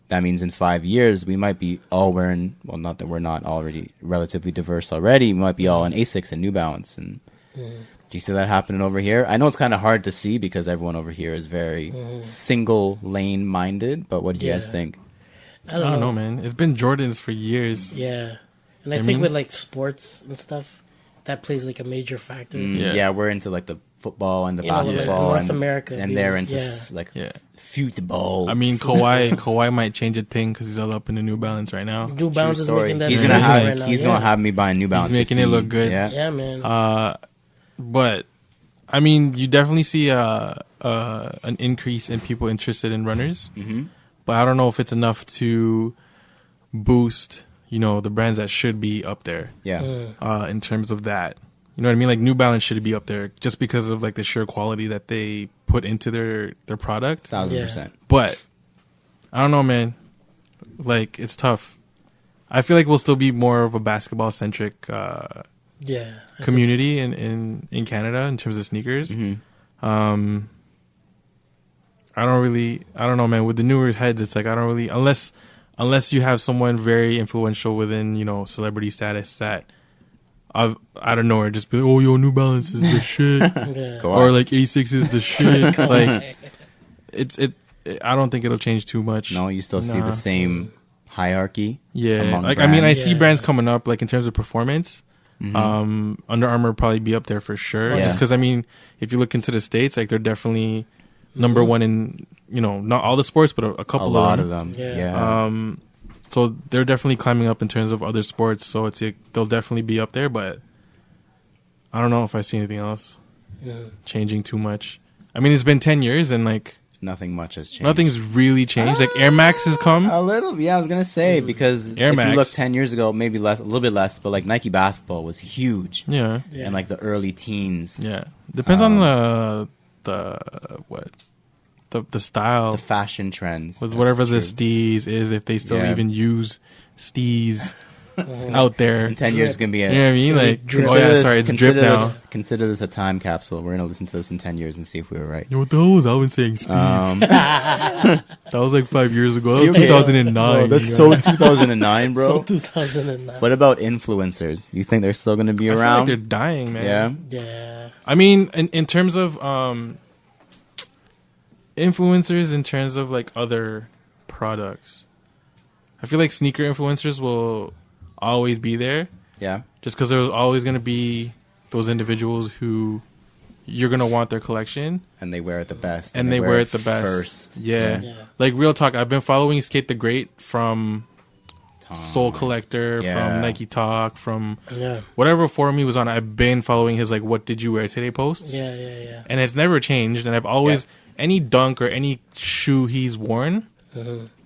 Speaker 2: that means in 5 years, we might be all wearing, well, not that we're not already relatively diverse already, we might be all in Asics and New Balance. And do you see that happening over here? I know it's kind of hard to see because everyone over here is very single lane minded, but what do you guys
Speaker 3: Yeah.
Speaker 2: think?
Speaker 3: I
Speaker 1: I don't know, man. It's been Jordans for years.
Speaker 3: Yeah. And I
Speaker 1: I
Speaker 3: think
Speaker 1: mean-
Speaker 3: with like sports and stuff, that plays like a major factor.
Speaker 1: Yeah.
Speaker 2: Yeah, we're into like the football and the
Speaker 3: You know, like
Speaker 2: basketball
Speaker 3: North
Speaker 2: and,
Speaker 3: America,
Speaker 2: and
Speaker 3: dude.
Speaker 2: they're into
Speaker 1: Yeah.
Speaker 2: football.
Speaker 1: I mean, Kawhi might change a thing because he's all up in the New Balance right now.
Speaker 3: New Balance is
Speaker 2: story.
Speaker 3: making that
Speaker 2: He's
Speaker 3: decision
Speaker 2: gonna have
Speaker 3: right now.
Speaker 2: he's gonna have me buying New Balance.
Speaker 1: He's making it look good.
Speaker 2: Yeah.
Speaker 3: Yeah, man.
Speaker 1: But I mean, you definitely see an increase in people interested in runners.
Speaker 2: Mm-hmm.
Speaker 1: But I don't know if it's enough to boost, the brands that should be up there.
Speaker 2: Yeah.
Speaker 1: In terms of that, you know what I mean? Like New Balance should be up there just because of like the sheer quality that they put into their product.
Speaker 2: 1,000%.
Speaker 1: But I don't know, man. Like it's tough. I feel like we'll still be more of a basketball centric community in Canada in terms of sneakers.
Speaker 2: Mm-hmm.
Speaker 1: I don't know, man. With the newer heads, it's like I don't really unless you have someone very influential within celebrity status that out of nowhere just be like, oh, yo, New Balance is the shit, or like Asics is the shit. Like I don't think it'll change too much.
Speaker 2: No, you still see the same hierarchy.
Speaker 1: Yeah, like
Speaker 2: brands.
Speaker 1: I mean, I see brands coming up like in terms of performance.
Speaker 2: Mm-hmm.
Speaker 1: Under Armour probably be up there for sure.
Speaker 2: Yeah.
Speaker 1: Just because I mean, if you look into the States, like they're definitely number one in not all the sports, but a couple
Speaker 2: a lot of them. Yeah.
Speaker 1: So they're definitely climbing up in terms of other sports. So it's they'll definitely be up there, but I don't know if I see anything else changing too much. I mean, it's been 10 years and like
Speaker 2: Nothing much has changed.
Speaker 1: nothing's really changed. Like Air Max has come.
Speaker 2: A little, yeah. I was gonna say because
Speaker 1: Air
Speaker 2: if
Speaker 1: Max.
Speaker 2: you look 10 years ago, maybe less, a little bit less, but like Nike basketball was huge.
Speaker 1: Yeah.
Speaker 2: In like the early teens.
Speaker 1: Yeah. Depends on the style.
Speaker 2: The fashion trends.
Speaker 1: With
Speaker 2: That's
Speaker 1: whatever the
Speaker 2: true.
Speaker 1: steez is, if they still
Speaker 2: Yeah.
Speaker 1: even use steez out there.
Speaker 2: In 10 years, it's gonna be a.
Speaker 1: You know what I mean? Like,
Speaker 3: drip.
Speaker 1: oh yeah, sorry, it's drip now.
Speaker 2: Consider this a time capsule. We're gonna listen to this in 10 years and see if we were right.
Speaker 1: Yo, what the hell was Alvin saying steez? That was like 5 years ago. That was
Speaker 2: Okay.
Speaker 1: 2009.
Speaker 2: Bro, that's so 2009, bro.
Speaker 3: So 2009.
Speaker 2: What about influencers? You think they're still gonna be
Speaker 1: I feel
Speaker 2: around?
Speaker 1: like they're dying, man.
Speaker 2: Yeah.
Speaker 3: Yeah.
Speaker 1: I mean, in terms of influencers, in terms of like other products, I feel like sneaker influencers will always be there.
Speaker 2: Yeah.
Speaker 1: Just because there's always going to be those individuals who you're going to want their collection.
Speaker 2: And they wear it the best.
Speaker 1: And they wear it the best.
Speaker 2: First.
Speaker 1: Yeah.
Speaker 3: Yeah.
Speaker 1: Like, real talk, I've been following Skate the Great from
Speaker 2: Tom.
Speaker 1: Soul Collector,
Speaker 2: Yeah.
Speaker 1: from Nike Talk, from
Speaker 3: Yeah.
Speaker 1: whatever forum he was on. I've been following his, like, what did you wear today posts.
Speaker 3: Yeah.
Speaker 1: And it's never changed. And I've always, any dunk or any shoe he's worn,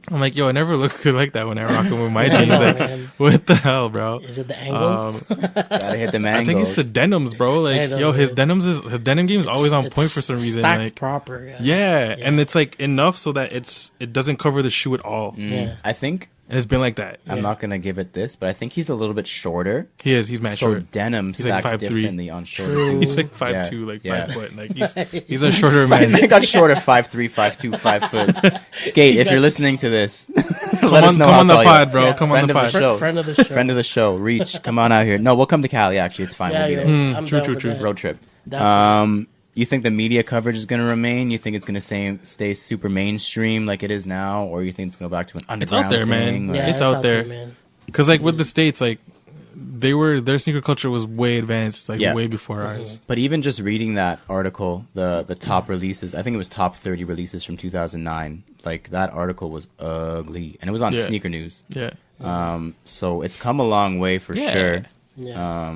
Speaker 1: I'm like, yo, I never look good like that when I rock them with my jeans. Like,
Speaker 3: man.
Speaker 1: what the hell, bro?
Speaker 3: Is it the angle?
Speaker 2: Gotta hit the mango.
Speaker 1: I think it's the denims, bro. Like,
Speaker 3: Denim,
Speaker 1: yo, his
Speaker 3: man.
Speaker 1: his denim game is always on point for some reason.
Speaker 3: Stacked
Speaker 1: Like,
Speaker 3: proper.
Speaker 1: yeah, and it's like enough so that it doesn't cover the shoe at all.
Speaker 3: Yeah.
Speaker 2: I think
Speaker 1: And it's been like that.
Speaker 2: I'm not gonna give it this, but I think he's a little bit shorter.
Speaker 1: He is. He's mad
Speaker 2: So
Speaker 1: short.
Speaker 2: denim
Speaker 1: He's like
Speaker 2: stacks
Speaker 1: 5'3".
Speaker 2: differently on shorter
Speaker 3: True.
Speaker 2: dudes.
Speaker 1: He's like 5'2", like 5 foot. Like he's a shorter
Speaker 2: I
Speaker 1: man.
Speaker 2: got shorter 5'3", 5'2", 5 foot. Skate, if you're listening to this, let us know.
Speaker 1: Come
Speaker 2: I'll
Speaker 1: on the
Speaker 2: tell
Speaker 1: pod,
Speaker 2: you.
Speaker 1: bro.
Speaker 3: Yeah.
Speaker 1: Come on
Speaker 2: Friend
Speaker 1: the
Speaker 2: of the
Speaker 1: pod.
Speaker 2: show.
Speaker 3: Friend of the show.
Speaker 2: Friend of the show, Reach, come on out here. No, we'll come to Cali. Actually, it's fine.
Speaker 3: Yeah,
Speaker 2: We'll be
Speaker 3: yeah.
Speaker 2: there.
Speaker 3: I'm
Speaker 1: True,
Speaker 3: down
Speaker 1: true,
Speaker 3: with
Speaker 1: true.
Speaker 3: that.
Speaker 2: Road trip.
Speaker 3: Definitely.
Speaker 2: You think the media coverage is going to remain? You think it's going to stay super mainstream like it is now, or you think it's going to go back to an underground
Speaker 1: out there, man.
Speaker 2: thing?
Speaker 3: Yeah,
Speaker 2: Like-
Speaker 1: It's out there.
Speaker 3: man.
Speaker 1: Because like with the States, like their sneaker culture was way advanced, like
Speaker 2: Yeah.
Speaker 1: way before ours.
Speaker 2: But even just reading that article, the top releases, I think it was top 30 releases from 2009. Like that article was ugly, and it was on
Speaker 1: Yeah.
Speaker 2: Sneaker News.
Speaker 1: Yeah.
Speaker 2: So it's come a long way for
Speaker 1: Yeah.
Speaker 2: sure.
Speaker 3: Yeah.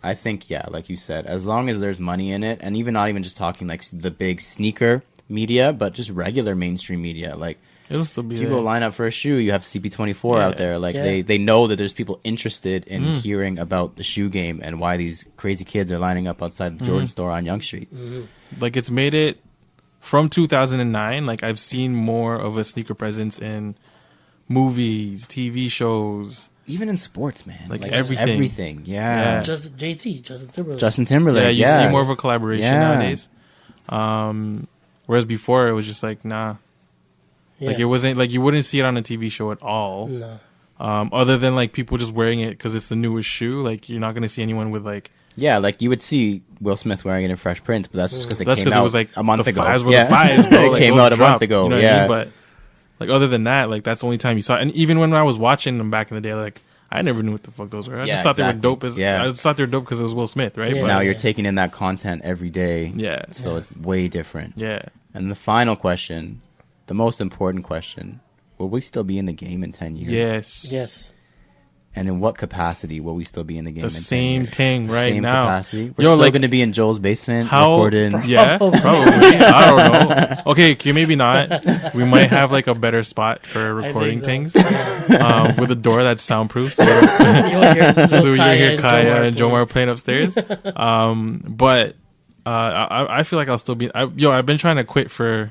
Speaker 2: I think, yeah, like you said, as long as there's money in it, and even not even just talking like the big sneaker media, but just regular mainstream media, like.
Speaker 1: It'll still be
Speaker 2: If you
Speaker 1: there.
Speaker 2: go line up for a shoe, you have CP24
Speaker 1: Yeah.
Speaker 2: out there. Like
Speaker 3: Yeah.
Speaker 2: they know that there's people interested in hearing about the shoe game and why these crazy kids are lining up outside the Jordan store on Yonge Street.
Speaker 1: Like it's made it from 2009. Like I've seen more of a sneaker presence in movies, TV shows.
Speaker 2: Even in sports, man.
Speaker 1: Like
Speaker 2: just
Speaker 1: everything.
Speaker 2: everything. Yeah.
Speaker 1: Yeah.
Speaker 3: Just JT, Justin Timberlake.
Speaker 2: Justin Timberlake.
Speaker 1: Yeah, you
Speaker 2: yeah.
Speaker 1: see more of a collaboration
Speaker 2: Yeah.
Speaker 1: nowadays. Whereas before it was just like nah.
Speaker 3: Yeah.
Speaker 1: Like it wasn't like you wouldn't see it on a TV show at all.
Speaker 3: No.
Speaker 1: Other than like people just wearing it because it's the newest shoe. Like you're not gonna see anyone with like.
Speaker 2: Yeah, like you would see Will Smith wearing it in Fresh Prince, but that's just because it
Speaker 1: That's
Speaker 2: came
Speaker 1: because
Speaker 2: out
Speaker 1: it was like
Speaker 2: a month
Speaker 1: the
Speaker 2: ago.
Speaker 1: Fives were
Speaker 2: yeah.
Speaker 1: the fives, bro.
Speaker 2: it
Speaker 1: Like,
Speaker 2: came
Speaker 1: those
Speaker 2: out a month
Speaker 1: dropped,
Speaker 2: ago.
Speaker 1: You know what
Speaker 2: yeah.
Speaker 1: I mean? But like other than that, like that's the only time you saw it. And even when I was watching them back in the day, like I never knew what the fuck those were. I
Speaker 2: Yeah,
Speaker 1: just thought they were
Speaker 2: exactly.
Speaker 1: dope.
Speaker 2: Yeah.
Speaker 1: I just thought they were dope because it was Will Smith, right?
Speaker 3: Yeah.
Speaker 1: But,
Speaker 2: Now you're taking in that content every day.
Speaker 1: yeah.
Speaker 2: So it's way different.
Speaker 1: Yeah.
Speaker 2: And the final question, the most important question, will we still be in the game in 10 years?
Speaker 1: Yes.
Speaker 3: Yes.
Speaker 2: And in what capacity will we still be in the game
Speaker 1: The
Speaker 2: in 10
Speaker 1: same
Speaker 2: years?
Speaker 1: thing
Speaker 2: The
Speaker 1: right
Speaker 2: same
Speaker 1: now.
Speaker 2: capacity? We're
Speaker 1: Yo,
Speaker 2: still
Speaker 1: like,
Speaker 2: going to be in Joel's basement
Speaker 1: how?
Speaker 2: recording.
Speaker 1: Yeah, probably. I don't know. Okay, maybe not. We might have like a better spot for recording
Speaker 3: so.
Speaker 1: things
Speaker 3: Yeah.
Speaker 1: with a door that's soundproof. So,
Speaker 3: You'll hear
Speaker 1: so you hear Kaya
Speaker 3: Jomar
Speaker 1: and Jomar playing upstairs. But I feel like I'll still be. I've been trying to quit for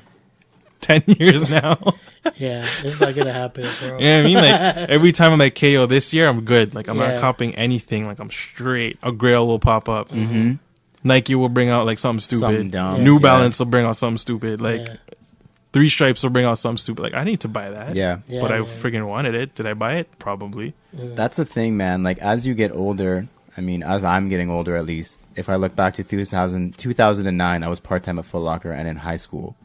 Speaker 1: 10 years now.
Speaker 3: Yeah, it's not gonna happen, bro.
Speaker 1: You know what I mean? Like every time I'm like, KO, this year I'm good. Like I'm
Speaker 3: Yeah.
Speaker 1: not copying anything. Like I'm straight. A Grail will pop up.
Speaker 2: Mm-hmm.
Speaker 1: Nike will bring out like something stupid.
Speaker 2: Something dumb.
Speaker 1: New
Speaker 2: Yeah.
Speaker 1: Balance will bring out something stupid. Like
Speaker 3: Yeah.
Speaker 1: Three Stripes will bring out something stupid. Like I need to buy that.
Speaker 2: Yeah.
Speaker 3: Yeah,
Speaker 1: But I
Speaker 3: man.
Speaker 1: freaking wanted it. Did I buy it? Probably.
Speaker 2: That's the thing, man. Like, as you get older, I mean, as I'm getting older at least, if I look back to 2009, I was part-time at Foot Locker and in high school.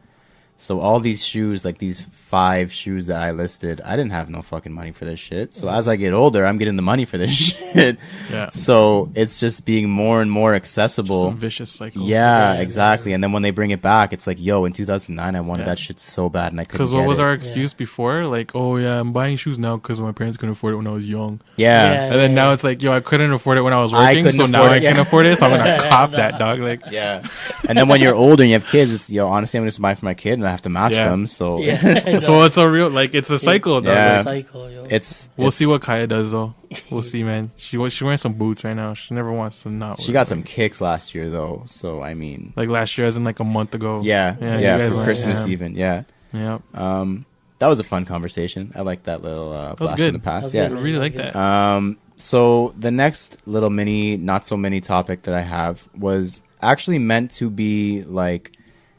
Speaker 2: So all these shoes, like these 5 shoes that I listed, I didn't have no fucking money for this shit. So as I get older, I'm getting the money for this shit.
Speaker 1: Yeah.
Speaker 2: So it's just being more and more
Speaker 1: Just
Speaker 2: accessible.
Speaker 1: a vicious cycle.
Speaker 2: Yeah,
Speaker 3: Yeah,
Speaker 2: exactly. And then when they bring it back, it's like, yo, in 2009, I wanted
Speaker 1: Yeah.
Speaker 2: that shit so bad, and I couldn't.
Speaker 1: Because what
Speaker 2: get
Speaker 1: was
Speaker 2: it.
Speaker 1: our excuse before? Like, oh yeah, I'm buying shoes now because my parents couldn't afford it when I was young.
Speaker 2: Yeah.
Speaker 3: Yeah.
Speaker 1: And then now it's like, yo, I couldn't afford it when I was
Speaker 2: I
Speaker 1: working,
Speaker 2: couldn't
Speaker 1: so now
Speaker 2: afford
Speaker 1: I
Speaker 2: it,
Speaker 1: can
Speaker 2: yeah.
Speaker 1: afford it. So I'm gonna cop that, dog. Like,
Speaker 2: Yeah. And then when you're older and you have kids, it's, yo, honestly, I'm just buy for my kid, and I have to match
Speaker 1: Yeah.
Speaker 2: them. So
Speaker 3: Yeah.
Speaker 1: so it's a real like it's a cycle. Dog.
Speaker 2: Yeah.
Speaker 3: It's a cycle, yo.
Speaker 1: We'll
Speaker 2: it's-
Speaker 1: see what Kaya does though. We'll see, man. She's wearing some boots right now. She never wants to not.
Speaker 2: She
Speaker 1: wear
Speaker 2: got
Speaker 1: them.
Speaker 2: some kicks last year, though. So I mean,
Speaker 1: like last year, as in like a month ago.
Speaker 2: yeah,
Speaker 1: Yeah,
Speaker 2: yeah,
Speaker 1: you guys
Speaker 2: for
Speaker 1: went,
Speaker 2: Christmas
Speaker 1: yeah.
Speaker 2: even, yeah.
Speaker 1: Yeah,
Speaker 2: That was a fun conversation. I like that little
Speaker 1: was
Speaker 2: blast
Speaker 1: good.
Speaker 2: from the past.
Speaker 3: That was
Speaker 2: Yeah.
Speaker 1: I
Speaker 3: good.
Speaker 1: really like that.
Speaker 2: So the next little mini, not so mini topic that I have was actually meant to be like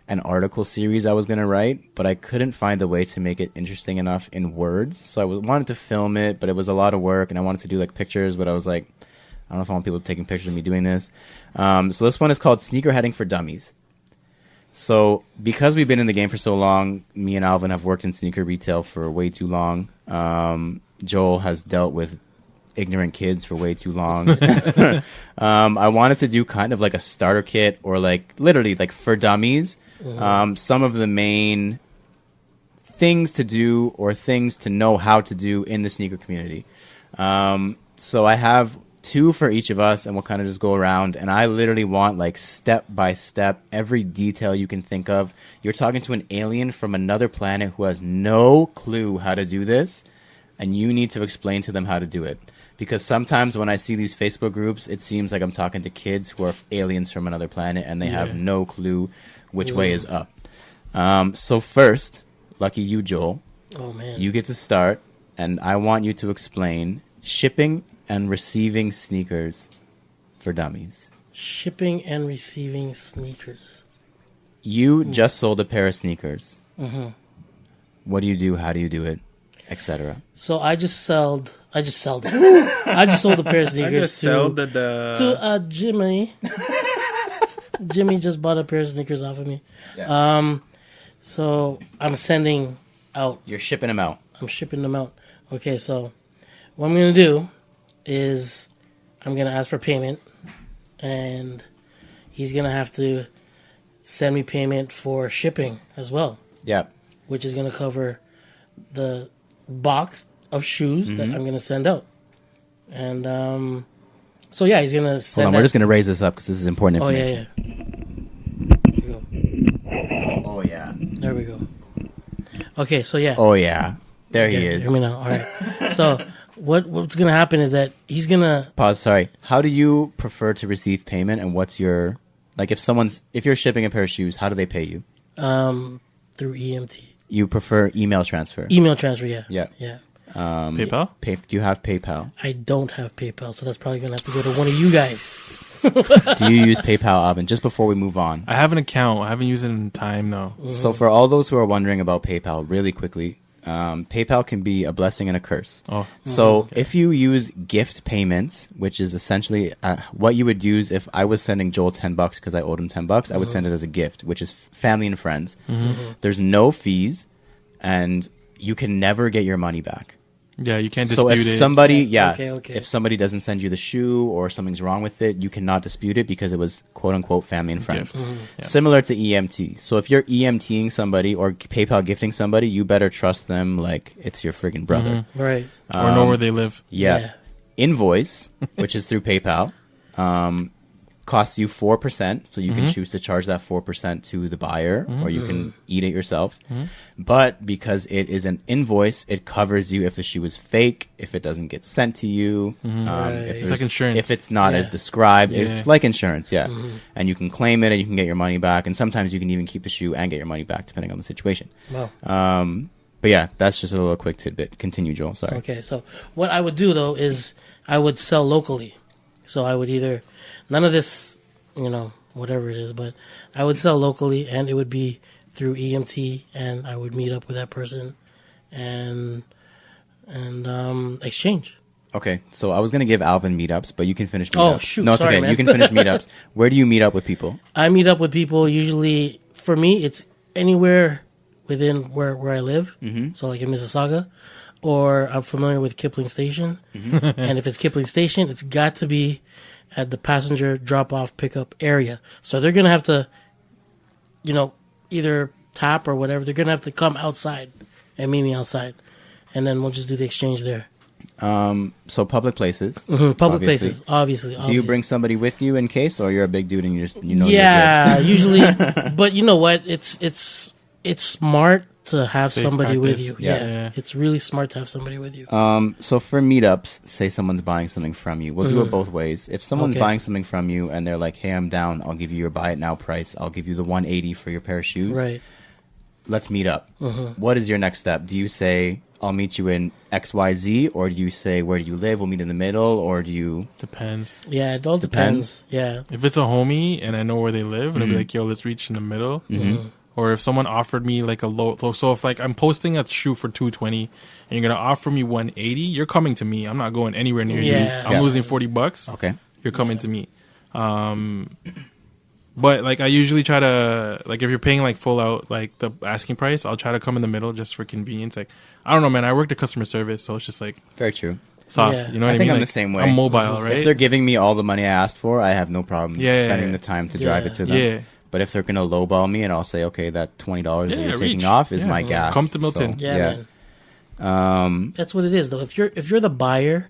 Speaker 2: an article series I was going to write, but I couldn't find a way to make it interesting enough in words. So I wanted to film it, but it was a lot of work, and I wanted to do like pictures, but I was like, I don't know if I want people taking pictures of me doing this. So this one is called Sneakerheading For Dummies. So because we've been in the game for so long, me and Alvin have worked in sneaker retail for way too long. Joel has dealt with ignorant kids for way too long. I wanted to do kind of like a starter kit, or like literally like for dummies. Some of the main things to do or things to know how to do in the sneaker community. So I have 2 for each of us, and we'll kind of just go around, and I literally want like step by step every detail you can think of. You're talking to an alien from another planet who has no clue how to do this, and you need to explain to them how to do it. Because sometimes when I see these Facebook groups, it seems like I'm talking to kids who are aliens from another planet, and they have no clue which way is up. So first, lucky you, Joel,
Speaker 3: Oh man.
Speaker 2: you get to start, and I want you to explain shipping and receiving sneakers for dummies.
Speaker 3: Shipping and receiving sneakers.
Speaker 2: You just sold a pair of sneakers. What do you do? How do you do it? Etc.
Speaker 3: So I just sold it. I just sold a pair of sneakers to Jimmy. Jimmy just bought a pair of sneakers off of me.
Speaker 2: Yeah.
Speaker 3: So I'm sending out.
Speaker 2: You're shipping them out.
Speaker 3: I'm shipping them out. Okay, so what I'm gonna do is I'm gonna ask for payment, and he's gonna have to send me payment for shipping as well,
Speaker 2: Yeah.
Speaker 3: which is gonna cover the box of shoes that I'm gonna send out. And so yeah, he's gonna send.
Speaker 2: Hold on, we're just going to raise this up because this is important
Speaker 3: Oh
Speaker 2: information.
Speaker 3: yeah. There we go.
Speaker 2: Oh, yeah.
Speaker 3: There we go. Okay, so yeah.
Speaker 2: Oh, yeah. There he
Speaker 3: Okay,
Speaker 2: is.
Speaker 3: Hear me now. All right. So what's gonna happen is that he's gonna.
Speaker 2: Pause, sorry. How do you prefer to receive payment, and what's your... Like, if you're shipping a pair of shoes, how do they pay you?
Speaker 3: Through EMT.
Speaker 2: You prefer email transfer?
Speaker 3: Email transfer, yeah.
Speaker 2: Yeah.
Speaker 3: Yeah.
Speaker 1: PayPal.
Speaker 2: Do you have PayPal?
Speaker 3: I don't have PayPal, so that's probably gonna have to go to one of you guys.
Speaker 2: Do you use PayPal, Alvin? Just before we move on.
Speaker 1: I have an account. I haven't used it in time though.
Speaker 2: So for all those who are wondering about PayPal, really quickly, PayPal can be a blessing and a curse.
Speaker 1: Oh,
Speaker 2: So if you use gift payments, which is essentially what you would use if I was sending Joel $10 because I owed him $10, I would send it as a gift, which is family and friends. There's no fees, and you can never get your money back.
Speaker 1: Yeah, you can't
Speaker 2: So
Speaker 1: dispute
Speaker 2: if
Speaker 1: it.
Speaker 2: somebody,
Speaker 3: Okay.
Speaker 2: if somebody doesn't send you the shoe or something's wrong with it, you cannot dispute it because it was quote unquote family and friends.
Speaker 1: Gift. Yeah.
Speaker 2: Similar to EMT. So if you're EMTing somebody or PayPal gifting somebody, you better trust them like it's your friggin' brother.
Speaker 3: Right.
Speaker 1: Or know where they live.
Speaker 2: Yeah. Invoice, which is through PayPal, costs you 4%. So you can choose to charge that 4% to the buyer or you can eat it yourself. But because it is an invoice, it covers you if the shoe is fake, if it doesn't get sent to you. If
Speaker 1: It's like insurance.
Speaker 2: If it's not as described. It's like insurance, And you can claim it and you can get your money back. And sometimes you can even keep the shoe and get your money back depending on the situation.
Speaker 3: Wow.
Speaker 2: But yeah, that's just a little quick tidbit. Continue, Joel. Sorry.
Speaker 3: Okay, so what I would do though is I would sell locally. So I would either none of this, whatever it is, but I would sell locally, and it would be through EMT, and I would meet up with that person, and exchange.
Speaker 2: Okay, so I was gonna give Alvin meetups, but you can finish meetups.
Speaker 3: Oh, shoot,
Speaker 2: no, it's
Speaker 3: sorry,
Speaker 2: okay.
Speaker 3: man.
Speaker 2: You can finish meetups. Where do you meet up with people?
Speaker 3: I meet up with people usually. For me, it's anywhere within where I live. So like in Mississauga, or I'm familiar with Kipling Station, and if it's Kipling Station, it's got to be at the passenger drop-off pickup area. So they're gonna have to, either tap or whatever. They're gonna have to come outside and meet me outside, and then we'll just do the exchange there.
Speaker 2: So public places.
Speaker 3: Public
Speaker 2: obviously.
Speaker 3: places, obviously.
Speaker 2: Do you bring somebody with you in case, or you're a big dude and you just
Speaker 3: Yeah, usually. But you know what? It's smart to have
Speaker 1: Safe
Speaker 3: somebody with
Speaker 1: practice.
Speaker 3: you.
Speaker 2: Yeah.
Speaker 3: Yeah, it's really smart to have somebody with you.
Speaker 2: So for meetups, say someone's buying something from you. We'll do it both ways. If someone's
Speaker 3: Okay.
Speaker 2: buying something from you and they're like, "Hey, I'm down. I'll give you your buy it now price. I'll give you the 180 for your pair of shoes."
Speaker 3: Right.
Speaker 2: Let's meet up. What is your next step? Do you say, "I'll meet you in XYZ," or do you say, "Where do you live? We'll meet in the middle," or do you?
Speaker 1: Depends.
Speaker 3: Yeah, it all depends. Yeah.
Speaker 1: If it's a homie and I know where they live, and I'll be like, yo, let's reach in the middle. Or if someone offered me like a low, so if like I'm posting a shoe for 220 and you're gonna offer me 180, you're coming to me. I'm not going anywhere near you.
Speaker 3: Yeah.
Speaker 1: I'm losing $40.
Speaker 2: Okay.
Speaker 1: You're coming to me. But like I usually try to, like if you're paying like full out like the asking price, I'll try to come in the middle just for convenience. Like I don't know, man. I worked at customer service, so it's just like
Speaker 2: Very true.
Speaker 1: soft.
Speaker 3: Yeah.
Speaker 1: You know what I,
Speaker 2: I think
Speaker 1: mean?
Speaker 2: I'm
Speaker 1: Like,
Speaker 2: the same way.
Speaker 1: I'm mobile, right?
Speaker 2: If they're giving me all the money I asked for, I have no problem
Speaker 1: Yeah.
Speaker 2: spending the time to drive it to them.
Speaker 1: Yeah.
Speaker 2: But if they're gonna lowball me and I'll say, okay, that $20 that
Speaker 1: Yeah,
Speaker 2: you're taking
Speaker 1: reach.
Speaker 2: off is
Speaker 1: Yeah.
Speaker 2: my gas.
Speaker 1: Come to Milton.
Speaker 3: Yeah, man. That's what it is, though. If you're the buyer,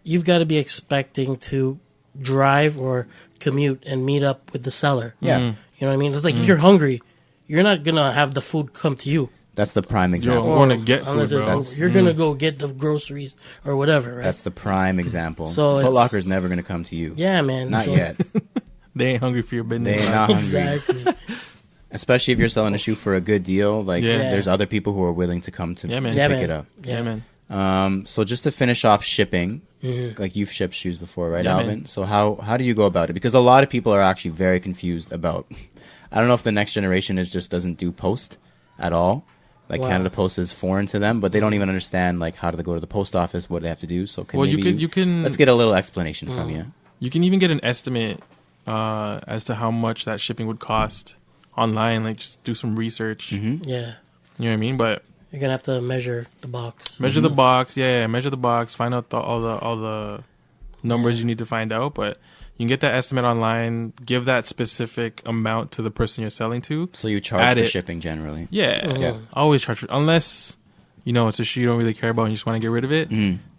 Speaker 3: you've got to be expecting to drive or commute and meet up with the seller.
Speaker 2: Yeah.
Speaker 3: You know what I mean? It's like if you're hungry, you're not gonna have the food come to you.
Speaker 2: That's the prime
Speaker 1: Yo,
Speaker 2: example.
Speaker 1: I want to get food,
Speaker 3: Unless it's
Speaker 1: bro.
Speaker 3: over. You're gonna go get the groceries or whatever, right?
Speaker 2: That's the prime example.
Speaker 3: So
Speaker 2: Foot
Speaker 3: it's-
Speaker 2: Locker's never gonna come to you.
Speaker 3: yeah, man.
Speaker 2: Not
Speaker 3: So-
Speaker 2: yet.
Speaker 1: They ain't hungry for your business.
Speaker 2: They ain't not hungry.
Speaker 3: Exactly.
Speaker 2: Especially if you're selling a shoe for a good deal. Like
Speaker 1: Yeah.
Speaker 2: there's other people who are willing to come to
Speaker 1: Yeah, man.
Speaker 2: pick
Speaker 3: Yeah, man.
Speaker 2: it up.
Speaker 1: Yeah, man.
Speaker 2: So just to finish off shipping, like you've shipped shoes before, right,
Speaker 1: Yeah,
Speaker 2: Alvin?
Speaker 1: man.
Speaker 2: So how do you go about it? Because a lot of people are actually very confused about. I don't know if the next generation just doesn't do post at all. Like
Speaker 3: Wow.
Speaker 2: Canada Post is foreign to them, but they don't even understand like how do they go to the post office, what they have to do. So
Speaker 1: Well, you can
Speaker 2: let's get a little explanation from you.
Speaker 1: You can even get an estimate as to how much that shipping would cost online. Like just do some research.
Speaker 3: Yeah.
Speaker 1: You know what I mean? But
Speaker 3: You're gonna have to measure the box.
Speaker 1: measure the box. Yeah, measure the box. Find out all the numbers you need to find out. But you can get that estimate online. Give that specific amount to the person you're selling to.
Speaker 2: So you charge
Speaker 1: Add
Speaker 2: for
Speaker 1: it.
Speaker 2: shipping generally.
Speaker 1: Yeah,
Speaker 2: Yeah.
Speaker 1: always charge for, unless it's a shoe you don't really care about and you just want to get rid of it.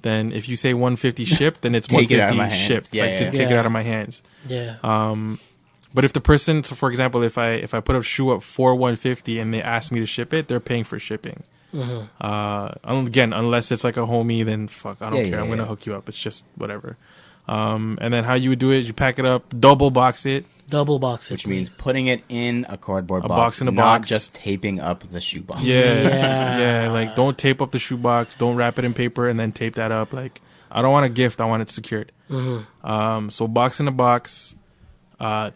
Speaker 1: Then if you say 150 shipped, then it's
Speaker 2: Take it out of
Speaker 1: 150
Speaker 2: my hands.
Speaker 1: shipped.
Speaker 2: Yeah,
Speaker 1: like
Speaker 2: yeah,
Speaker 1: just
Speaker 3: yeah.
Speaker 1: take it
Speaker 3: Yeah.
Speaker 1: out of my hands.
Speaker 3: Yeah.
Speaker 1: But if the person, so for example, if I put a shoe up for 150 and they ask me to ship it, they're paying for shipping. Again, unless it's like a homie, then fuck, I don't
Speaker 2: Yeah,
Speaker 1: care.
Speaker 2: yeah,
Speaker 1: I'm gonna
Speaker 2: yeah.
Speaker 1: hook you up. It's just whatever. And then how you would do it is you pack it up, double box it.
Speaker 3: Double box it.
Speaker 2: Which means putting it in a cardboard
Speaker 1: A
Speaker 2: box,
Speaker 1: box in a
Speaker 2: not
Speaker 1: box.
Speaker 2: just taping up the shoe box.
Speaker 1: Yeah, like don't tape up the shoebox. Don't wrap it in paper and then tape that up. Like I don't want a gift. I want it secured. So box in a box,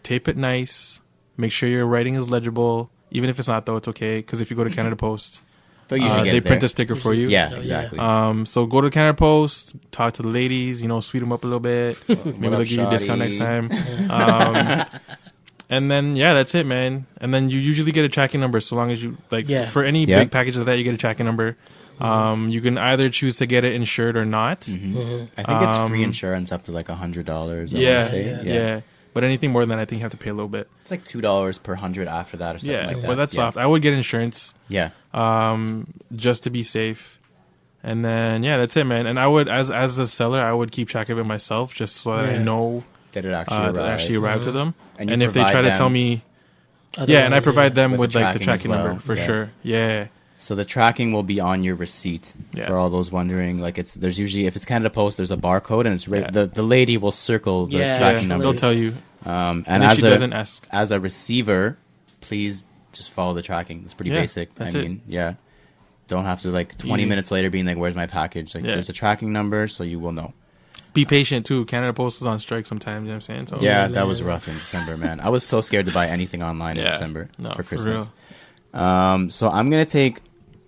Speaker 1: tape it nice. Make sure your writing is legible. Even if it's not, though, it's okay. Because if you go to Canada Post,
Speaker 2: They'll usually get
Speaker 1: they
Speaker 2: it
Speaker 1: print
Speaker 2: there.
Speaker 1: a sticker for you.
Speaker 2: Yeah,
Speaker 3: Yeah.
Speaker 2: exactly.
Speaker 1: So go to Canada Post, talk to the ladies, sweet them up a little bit. Maybe
Speaker 2: What
Speaker 1: they'll
Speaker 2: up,
Speaker 1: give you a discount
Speaker 2: shawty?
Speaker 1: next time. And then, yeah, that's it, man. And then you usually get a tracking number so long as you,
Speaker 3: Yeah.
Speaker 1: for any
Speaker 2: Yeah.
Speaker 1: big packages of that, you get a tracking number. You can either choose to get it insured or not.
Speaker 2: I think it's free insurance up to like $100.
Speaker 1: Yeah. But anything more than that, I think you have to pay a little bit.
Speaker 2: It's like $2 per 100 after that or something like that.
Speaker 1: But that's soft. I would get insurance.
Speaker 2: Yeah.
Speaker 1: Just to be safe. And then that's it, man. And I would, as the seller, I would keep track of it myself, just so that I know
Speaker 2: that it actually arrived
Speaker 1: to them.
Speaker 2: And
Speaker 1: if they try to tell me, and I provide them with like the tracking number for sure. Yeah.
Speaker 2: So the tracking will be on your receipt for all those wondering. Like there's usually, if it's Canada Post, there's a barcode, and it's the lady will circle the tracking number.
Speaker 1: They'll tell you.
Speaker 2: And
Speaker 1: if she doesn't ask,
Speaker 2: as a receiver, please just follow the tracking. It's pretty basic.
Speaker 1: That's it.
Speaker 2: Don't have to 20 minutes later being like, "Where's my package?" There's a tracking number, so you will know.
Speaker 1: Be patient too. Canada Post is on strike sometimes. You know what I'm saying? So,
Speaker 2: that was rough in December, man. I was so scared to buy anything online in December for Christmas. So I'm gonna take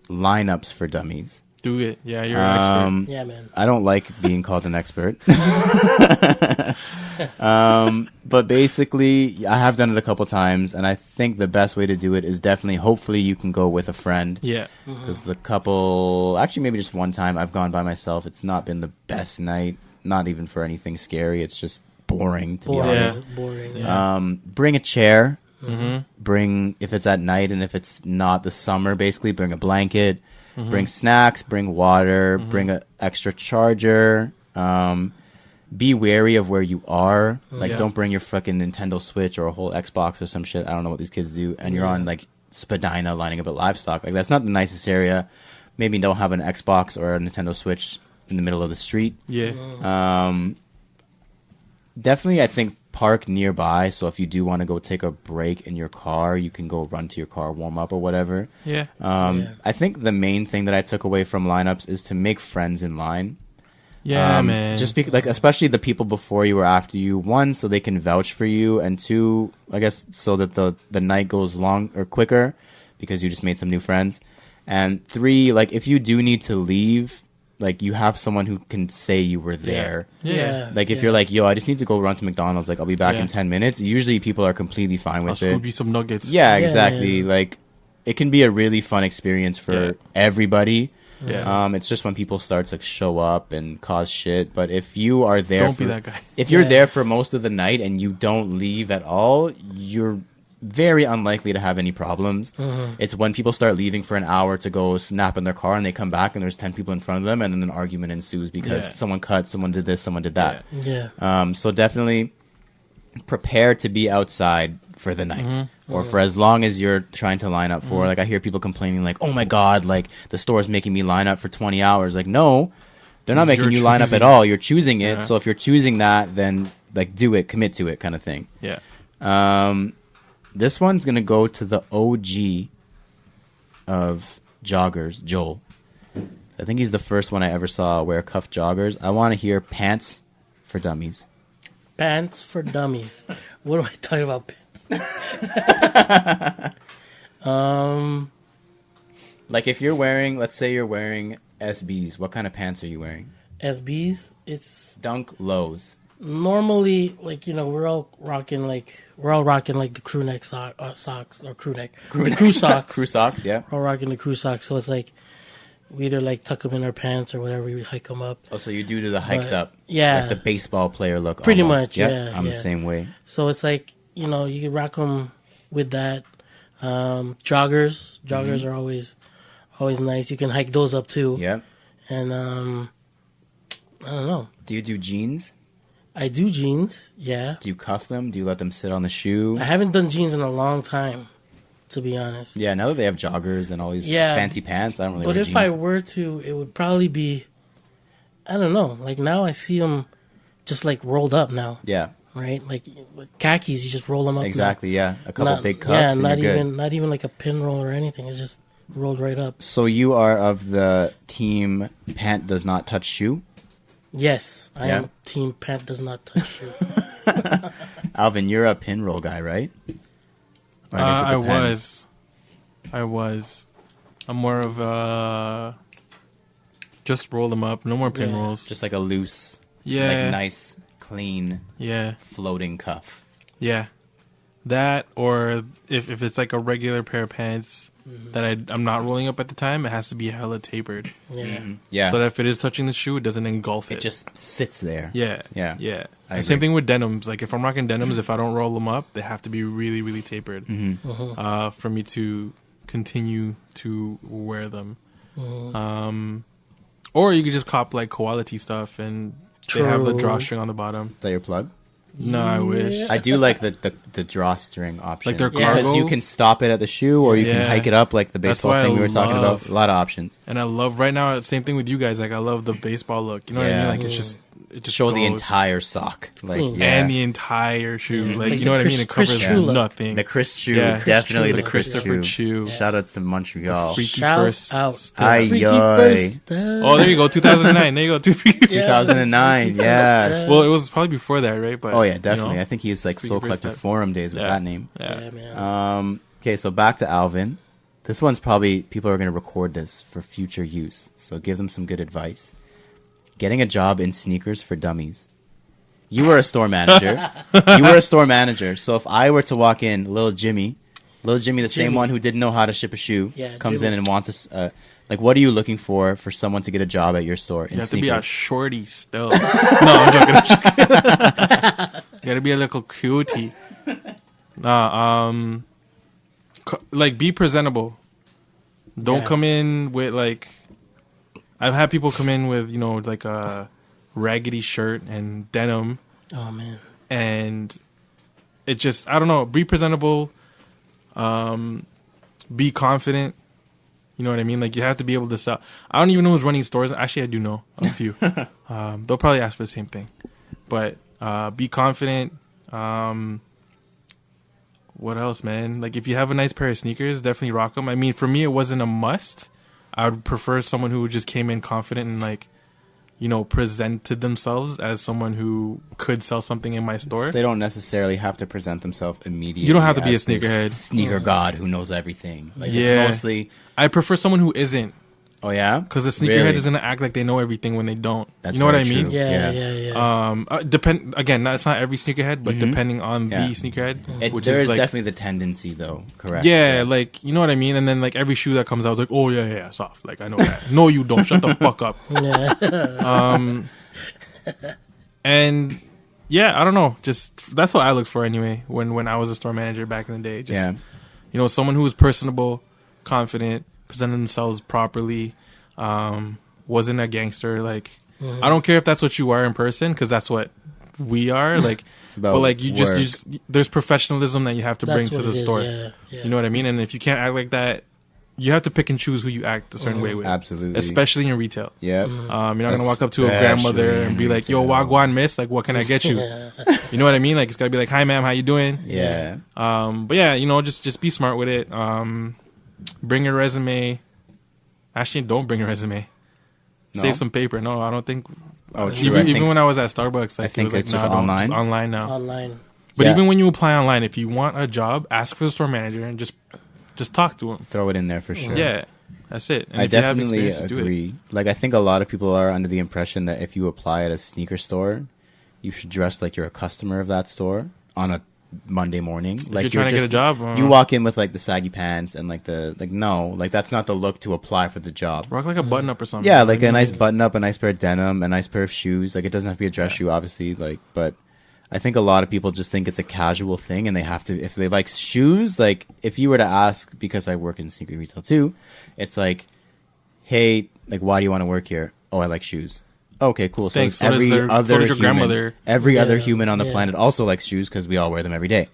Speaker 2: lineups for dummies.
Speaker 1: Do it. Yeah, you're an expert.
Speaker 3: Yeah, man.
Speaker 2: I don't like being called an expert. But basically, I have done it a couple times, and I think the best way to do it is definitely, hopefully, you can go with a friend.
Speaker 1: Yeah.
Speaker 2: Because the couple, actually, maybe just one time I've gone by myself. It's not been the best night, not even for anything scary. It's just boring, to be honest.
Speaker 3: Boring. Yeah.
Speaker 2: Bring a chair. Bring, if it's at night and if it's not the summer, basically, bring a blanket. Bring snacks, bring water, bring an extra charger. Be wary of where you are. Don't bring your fucking Nintendo Switch or a whole Xbox or some shit. I don't know what these kids do. And you're on Spadina lining up at livestock. That's not the nicest area. Maybe don't have an Xbox or a Nintendo Switch in the middle of the street.
Speaker 1: Yeah.
Speaker 2: Definitely, I think park nearby. So if you do want to go take a break in your car, you can go run to your car, warm up or whatever.
Speaker 1: Yeah.
Speaker 2: I think the main thing that I took away from lineups is to make friends in line.
Speaker 1: Yeah, man.
Speaker 2: Just especially the people before you or after you. One, so they can vouch for you, and two, I guess, so that the night goes long or quicker because you just made some new friends. And three, if you do need to leave, you have someone who can say you were there.
Speaker 1: Yeah.
Speaker 2: If you're yo, I just need to go run to McDonald's, I'll be back in 10 minutes. Usually people are completely fine with it.
Speaker 1: I'll scoop you some nuggets.
Speaker 2: Yeah, exactly. Yeah. It can be a really fun experience for everybody.
Speaker 1: Yeah.
Speaker 2: It's just when people start to show up and cause shit. But if you are there,
Speaker 1: don't be that guy.
Speaker 2: If you're there for most of the night and you don't leave at all, you're very unlikely to have any problems. It's when people start leaving for an hour to go snap in their car and they come back and there's 10 people in front of them and then an argument ensues because someone cut, someone did this, someone did that. So definitely prepare to be outside for the night or for as long as you're trying to line up for. I hear people complaining oh my God, the store's making me line up for 20 hours. No, they're not making you line up at all. You're choosing it. So if you're choosing that, then do it, commit to it kind of thing.
Speaker 1: Yeah.
Speaker 2: This one's going to go to the OG of joggers, Joel. I think he's the first one I ever saw wear cuff joggers. I want to hear pants for dummies.
Speaker 3: Pants for dummies. What am I talking about?
Speaker 2: If you're wearing, let's say you're wearing SBs, what kind of pants are you wearing?
Speaker 3: SBs? It's
Speaker 2: Dunk lows.
Speaker 3: Normally, we're all rocking the crew neck socks or crew neck. The crew socks.
Speaker 2: Crew socks, yeah.
Speaker 3: We're all rocking the crew socks, so it's we either tuck them in our pants or whatever, we hike them up.
Speaker 2: Oh, so you do the hiked up.
Speaker 3: Yeah.
Speaker 2: The baseball player look.
Speaker 3: Pretty
Speaker 2: almost.
Speaker 3: much,
Speaker 2: yep,
Speaker 3: yeah.
Speaker 2: I'm the same way.
Speaker 3: So it's you can rock them with that. Joggers are always nice. You can hike those up too.
Speaker 2: Yep.
Speaker 3: And I don't know.
Speaker 2: Do you do jeans?
Speaker 3: I do jeans, yeah.
Speaker 2: Do you cuff them? Do you let them sit on the shoe?
Speaker 3: I haven't done jeans in a long time, to be honest.
Speaker 2: Yeah, now that they have joggers and all these fancy pants, I don't really wear jeans.
Speaker 3: But if I were to, it would probably be, I don't know. Now I see them just rolled up now.
Speaker 2: Yeah.
Speaker 3: Right? Khakis, you just roll them up.
Speaker 2: Exactly,
Speaker 3: now.
Speaker 2: Yeah. A couple big cuffs and
Speaker 3: not
Speaker 2: you're
Speaker 3: even
Speaker 2: good.
Speaker 3: not even a pin roll or anything. It's just rolled right up.
Speaker 2: So you are of the team pant does not touch shoe?
Speaker 3: Yes, I am team pant does not touch shoe.
Speaker 2: Alvin, you're a pin roll guy, right?
Speaker 1: I was. I'm more of just roll them up. No more pin rolls.
Speaker 2: Just a loose,
Speaker 1: nice,
Speaker 2: clean, floating cuff.
Speaker 1: Yeah. That, or if it's like a regular pair of pants that I'm not rolling up at the time, it has to be hella tapered.
Speaker 3: Yeah.
Speaker 2: Yeah.
Speaker 1: So that if it is touching the shoe, it doesn't engulf it.
Speaker 2: It just sits there.
Speaker 1: Yeah.
Speaker 2: Yeah.
Speaker 1: Yeah.
Speaker 2: I
Speaker 1: And same
Speaker 2: agree.
Speaker 1: thing with denims. Like if I'm rocking denims, if I don't roll them up, they have to be really, really tapered for me to continue to wear them. Or you could just cop like quality stuff and they have the
Speaker 3: True.
Speaker 1: drawstring on the bottom.
Speaker 2: Is that your plug?
Speaker 1: No, I wish.
Speaker 2: I do like the drawstring option.
Speaker 1: Like their
Speaker 2: because
Speaker 1: cargo?
Speaker 2: you can stop it at the shoe, or you can
Speaker 1: Yeah.
Speaker 2: hike it up like the
Speaker 1: That's
Speaker 2: baseball
Speaker 1: why
Speaker 2: thing
Speaker 1: I
Speaker 2: we were talking about.
Speaker 1: love-
Speaker 2: A lot of options.
Speaker 1: And I love right now. Same thing with you guys. Like I love the baseball look. You know what I
Speaker 2: Yeah.
Speaker 1: mean? Like it just
Speaker 2: Show the
Speaker 1: goes.
Speaker 2: entire sock, like
Speaker 3: clean.
Speaker 2: yeah.
Speaker 1: and the entire shoe.
Speaker 3: Yeah.
Speaker 1: Like
Speaker 3: Like
Speaker 1: you know
Speaker 3: the
Speaker 1: what I mean? It
Speaker 3: Chris
Speaker 1: covers
Speaker 3: Chew look.
Speaker 1: nothing.
Speaker 2: The Chris Chew,
Speaker 1: Yeah. Chris
Speaker 2: definitely
Speaker 3: Chew,
Speaker 2: the
Speaker 3: the
Speaker 2: Chris
Speaker 1: Christopher
Speaker 2: Chew.
Speaker 1: Chew.
Speaker 2: Shout out to Montreal.
Speaker 1: Freaky
Speaker 3: Shout
Speaker 1: first
Speaker 3: out.
Speaker 1: step.
Speaker 2: Aye,
Speaker 3: Freaky
Speaker 2: yoy.
Speaker 3: first step.
Speaker 1: Oh, there you go. 2009. There you go.
Speaker 2: 2009, yeah.
Speaker 1: Well, it was probably before that, right? But
Speaker 2: Oh yeah, definitely.
Speaker 1: You know,
Speaker 2: I think he's like
Speaker 1: Freaky
Speaker 2: Soul
Speaker 1: first
Speaker 2: Collective
Speaker 1: step.
Speaker 2: Forum days with
Speaker 1: Yeah.
Speaker 2: that name.
Speaker 1: yeah.
Speaker 3: Yeah, man.
Speaker 2: Okay, so back to Alvin. This one's probably people are going to record this for future use. So give them some good advice. Getting a job in sneakers for dummies. You were a store manager. So if I were to walk in, little Jimmy, the same
Speaker 3: Jimmy.
Speaker 2: one who didn't know how to ship a shoe,
Speaker 3: Yeah,
Speaker 2: comes
Speaker 3: Jimmy.
Speaker 2: in and wants a like, what are you looking for someone to get a job at your store in
Speaker 1: You have to be a
Speaker 2: sneakers?
Speaker 1: shorty still. No, I'm joking. You gotta be a little cutie. Like be presentable. Don't
Speaker 3: Yeah.
Speaker 1: come in with like. I've had people come in with like a raggedy shirt and denim,
Speaker 3: Oh man.
Speaker 1: and it just I don't know. Be presentable. Be confident. You know what I mean? Like you have to be able to sell. I don't even know who's running stores. Actually, I do know a few. They'll probably ask for the same thing, but be confident. What else, man? Like if you have a nice pair of sneakers, definitely rock them. I mean, for me, it wasn't a must. I would prefer someone who just came in confident and like, presented themselves as someone who could sell something in my store.
Speaker 2: They don't necessarily have to present themselves immediately.
Speaker 1: You don't have to be a
Speaker 2: as this
Speaker 1: sneakerhead.
Speaker 2: Sneaker god who knows everything. Like,
Speaker 1: Yeah.
Speaker 2: it's mostly,
Speaker 1: I prefer someone who isn't,
Speaker 2: oh yeah?
Speaker 1: because the sneakerhead
Speaker 2: Really?
Speaker 1: is gonna act like they know everything when they don't.
Speaker 2: That's
Speaker 1: You know what I
Speaker 2: very
Speaker 1: mean?
Speaker 2: true.
Speaker 3: Yeah,
Speaker 2: Yeah.
Speaker 3: yeah.
Speaker 1: Depend again. It's not every sneakerhead, but depending on
Speaker 2: Yeah.
Speaker 1: the sneakerhead, which
Speaker 2: There
Speaker 1: is
Speaker 2: is
Speaker 1: like,
Speaker 2: definitely the tendency, though. Correct.
Speaker 1: yeah, like you know what I mean. And then like every shoe that comes out, is like, oh yeah, soft. Like I know that. No, you don't. Shut the fuck up.
Speaker 3: Yeah.
Speaker 1: And yeah, I don't know. Just that's what I looked for anyway. When I was a store manager back in the day, just
Speaker 2: Yeah.
Speaker 1: someone who was personable, confident, presented themselves properly, wasn't a gangster. Like I don't care if that's what you are in person, because that's what we are. Like,
Speaker 2: about
Speaker 1: but like you
Speaker 2: work.
Speaker 1: just there's professionalism that you have to bring
Speaker 3: That's
Speaker 1: to
Speaker 3: what
Speaker 1: the
Speaker 3: it is,
Speaker 1: store.
Speaker 3: yeah, yeah.
Speaker 1: You know what I mean? And if you can't act like that, you have to pick and choose who you act a certain way with.
Speaker 2: Absolutely.
Speaker 1: Especially in retail.
Speaker 2: Yeah.
Speaker 1: You're not gonna walk up to a grandmother
Speaker 2: Especially
Speaker 1: and be like, "Yo,
Speaker 2: retail.
Speaker 1: wagwan, miss. Like, what can I get you?" You know what I mean? Like, it's gotta be like, "Hi, ma'am, how you doing?"
Speaker 2: Yeah.
Speaker 1: But yeah, just be smart with it. Bring your resume. Actually, don't bring your resume.
Speaker 2: No?
Speaker 1: Save some paper. No, I don't think.
Speaker 2: Oh, true.
Speaker 1: Even,
Speaker 2: I think-
Speaker 1: even when I was at Starbucks, like,
Speaker 2: I think
Speaker 1: it was like,
Speaker 2: it's just
Speaker 1: nah, don't.
Speaker 2: online?
Speaker 1: It's online now.
Speaker 3: Online.
Speaker 1: But
Speaker 2: Yeah.
Speaker 1: even when you apply online, if you want a job, ask for the store manager and just talk to him.
Speaker 2: Throw it in there for sure.
Speaker 1: Yeah, that's it. And
Speaker 2: I
Speaker 1: if you have
Speaker 2: definitely
Speaker 1: experience, just do it.
Speaker 2: agree. Like, I think a lot of people are under the impression that if you apply at a sneaker store, you should dress like you're a customer of that store on a Monday morning. Like
Speaker 1: you're trying to get a job,
Speaker 2: you walk in with like the saggy pants and like that's not the look to apply for the job.
Speaker 1: Rock like a button up or something.
Speaker 2: Yeah, like
Speaker 1: You
Speaker 2: a
Speaker 1: know?
Speaker 2: nice button up, a nice pair of denim, a nice pair of shoes. Like, it doesn't have to be a dress shoe, obviously. Like, but I think a lot of people just think it's a casual thing, and they have to, if they like shoes. Like, if you were to ask, because I work in sneaker retail too, it's like, hey, like, why do you want to work here? Oh, I like shoes. Okay, cool. So
Speaker 1: Thanks.
Speaker 2: does every
Speaker 1: So does
Speaker 2: other
Speaker 1: your
Speaker 2: human,
Speaker 1: grandmother.
Speaker 2: every other
Speaker 3: Yeah,
Speaker 2: human on the
Speaker 3: yeah.
Speaker 2: planet also likes shoes because we all wear them every day.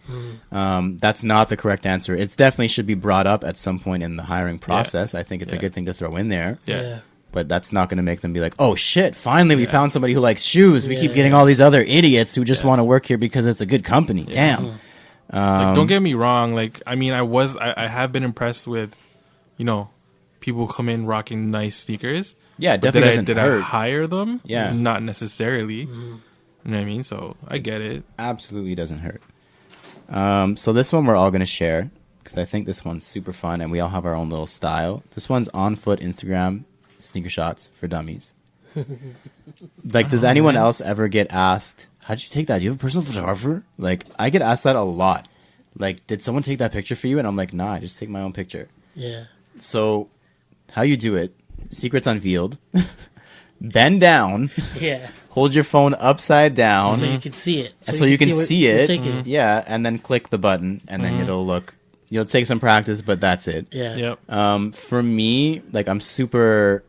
Speaker 2: That's not the correct answer. It definitely should be brought up at some point in the hiring process. I think it's a
Speaker 1: Yeah.
Speaker 2: good thing to throw in there.
Speaker 1: Yeah.
Speaker 2: But that's not going to make them be like, oh shit, finally we found somebody who likes shoes. We keep
Speaker 3: Yeah.
Speaker 2: getting all these other idiots who just want to work here because it's a good company. Damn.
Speaker 1: Like, don't get me wrong. Like, I mean, I have been impressed with, people come in rocking nice sneakers.
Speaker 2: Yeah, it
Speaker 1: But
Speaker 2: definitely
Speaker 1: did
Speaker 2: doesn't
Speaker 1: I
Speaker 2: hurt.
Speaker 1: hire them?
Speaker 2: Yeah.
Speaker 1: Not necessarily. You know what I mean? So I get it.
Speaker 2: Absolutely doesn't hurt. So this one we're all going to share because I think this one's super fun and we all have our own little style. This one's on foot Instagram sneaker shots for dummies. Like, does anyone else ever get asked, how'd you take that? Do you have a personal photographer? Like, I get asked that a lot. like, did someone take that picture for you? And I'm like, nah, I just take my own picture.
Speaker 3: Yeah.
Speaker 2: So how you do it, secrets unveiled. Bend down.
Speaker 3: Yeah.
Speaker 2: Hold your phone upside down.
Speaker 3: So you can see it.
Speaker 2: So you can see it.
Speaker 3: Taking.
Speaker 2: Yeah, and then click the button, and then it'll look. You'll take some practice, but that's it.
Speaker 3: Yeah.
Speaker 1: Yep.
Speaker 2: For me, like, I'm super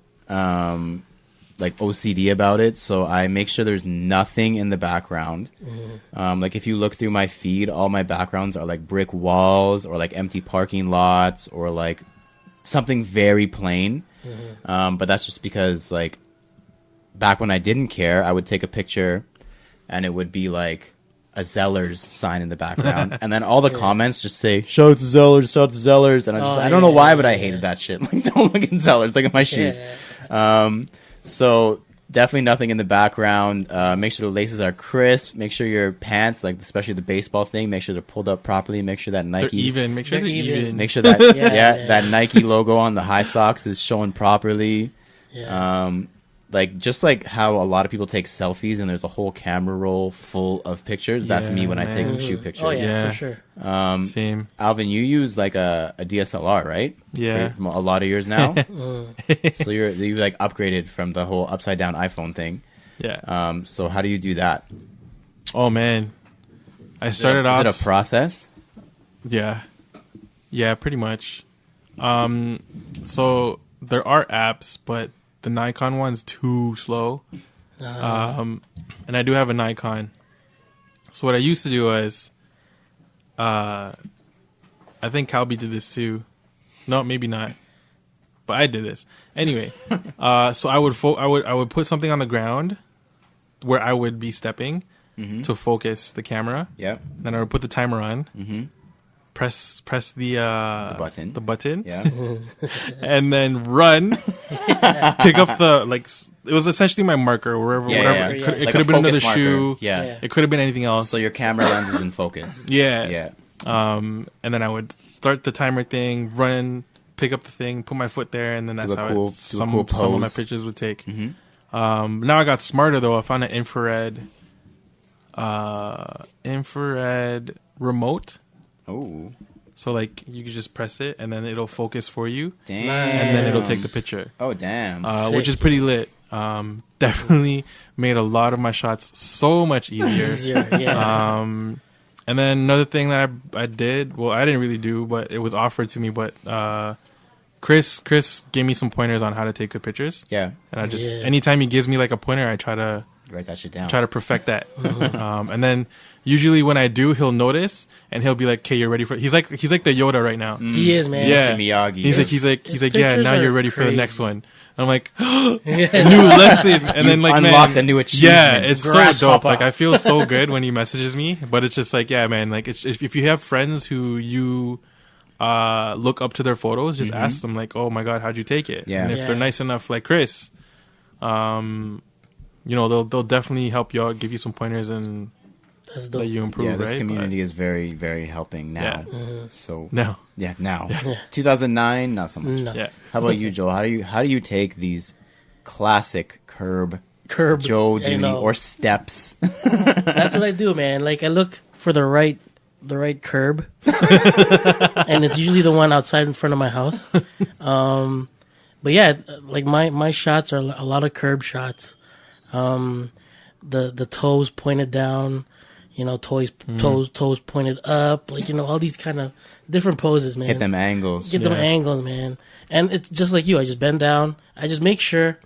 Speaker 2: like OCD about it, so I make sure there's nothing in the background. Like, if you look through my feed, all my backgrounds are like brick walls or like empty parking lots or like something very plain. But that's just because, like, back when I didn't care, I would take a picture and it would be like a Zellers sign in the background, and then all the comments just say "shout out to Zellers, shout out to Zellers," and I don't know why, but I hated that shit. Like, don't look at Zellers, look at my shoes. So definitely nothing in the background. Make sure the laces are crisp. Make sure your pants, like especially the baseball thing, make sure they're pulled up properly. Make sure that Nike
Speaker 1: They're even. Make sure they're even.
Speaker 2: Make sure that that Nike logo on the high socks is showing properly. Like, just like how a lot of people take selfies and there's a whole camera roll full of pictures. That's me when I take shoe pictures.
Speaker 3: Oh yeah, for sure.
Speaker 2: Same. Alvin, you use like a DSLR, right?
Speaker 1: Yeah.
Speaker 2: For a lot of years now. So you like upgraded from the whole upside down iPhone thing.
Speaker 1: Yeah.
Speaker 2: So how do you do that?
Speaker 1: Oh man, I started off.
Speaker 2: Is it a process?
Speaker 1: Yeah. Yeah, pretty much. So there are apps, but the Nikon one's too slow. And I do have a Nikon. So what I used to do was, I think Calby did this too. No, maybe not. But I did this. Anyway, so I would put something on the ground where I would be stepping to focus the camera.
Speaker 2: Yep.
Speaker 1: Then I would put the timer on. Press the button.
Speaker 2: Yeah.
Speaker 1: And then run. Pick up the, like, it was essentially my marker wherever, whatever.
Speaker 2: Yeah.
Speaker 1: It
Speaker 2: Like
Speaker 1: could have
Speaker 2: a
Speaker 1: been another
Speaker 2: focus marker.
Speaker 1: shoe.
Speaker 2: Yeah.
Speaker 1: It could have been anything else.
Speaker 2: So your camera lens is in focus.
Speaker 1: Yeah. And then I would start the timer thing, run, pick up the thing, put my foot there, and then that's how some of my pictures would take. Now I got smarter though. I found an infrared remote.
Speaker 2: Oh.
Speaker 1: So like you could just press it and then it'll focus for you.
Speaker 2: Damn.
Speaker 1: And then it'll take the picture.
Speaker 2: Oh damn.
Speaker 1: Which is pretty lit. Definitely made a lot of my shots so much easier.
Speaker 3: Yeah.
Speaker 1: And then another thing that I did, well, I didn't really do, but it was offered to me. But Chris gave me some pointers on how to take good pictures.
Speaker 2: Yeah.
Speaker 1: And I just anytime he gives me like a pointer, I try to
Speaker 2: write that shit down.
Speaker 1: Try to perfect that. And then usually when I do, he'll notice and he'll be like, "Okay, you're ready for." He's like the Yoda right now.
Speaker 3: He is, man.
Speaker 1: Yeah.
Speaker 2: Mr. Miyagi.
Speaker 1: He's like, yeah. Now you're ready for the next one. And I'm like, new
Speaker 3: Yeah.
Speaker 1: lesson. And then like,
Speaker 2: unlocked a new achievement.
Speaker 1: yeah, it's so dope.
Speaker 3: Grasshopper.
Speaker 1: Like I feel so good when he messages me, but it's just like, yeah, man. Like if you have friends who you look up to their photos, just ask them like, "Oh my God, how'd you take it?"
Speaker 2: Yeah.
Speaker 1: And if they're nice enough, like Chris, you know, they'll definitely help you out, give you some pointers, and
Speaker 3: That's dope.
Speaker 1: let you improve.
Speaker 2: Yeah, this
Speaker 1: right?
Speaker 2: community is very, very helping now.
Speaker 1: Yeah.
Speaker 2: So
Speaker 1: No.
Speaker 2: yeah, now 2009, not so much.
Speaker 3: No.
Speaker 1: Yeah.
Speaker 2: How about you, Joel? How do you take these classic curb
Speaker 3: I
Speaker 2: Joe duty
Speaker 3: know.
Speaker 2: or steps?
Speaker 3: That's what I do, man. Like I look for the right curb, and it's usually the one outside in front of my house. But yeah, like my shots are a lot of curb shots. The toes pointed down, you know, toes pointed up, like, you know, all these kind of different poses, man.
Speaker 2: Hit them angles.
Speaker 3: Get them angles, man. And it's just like you. I just bend down. I just make sure.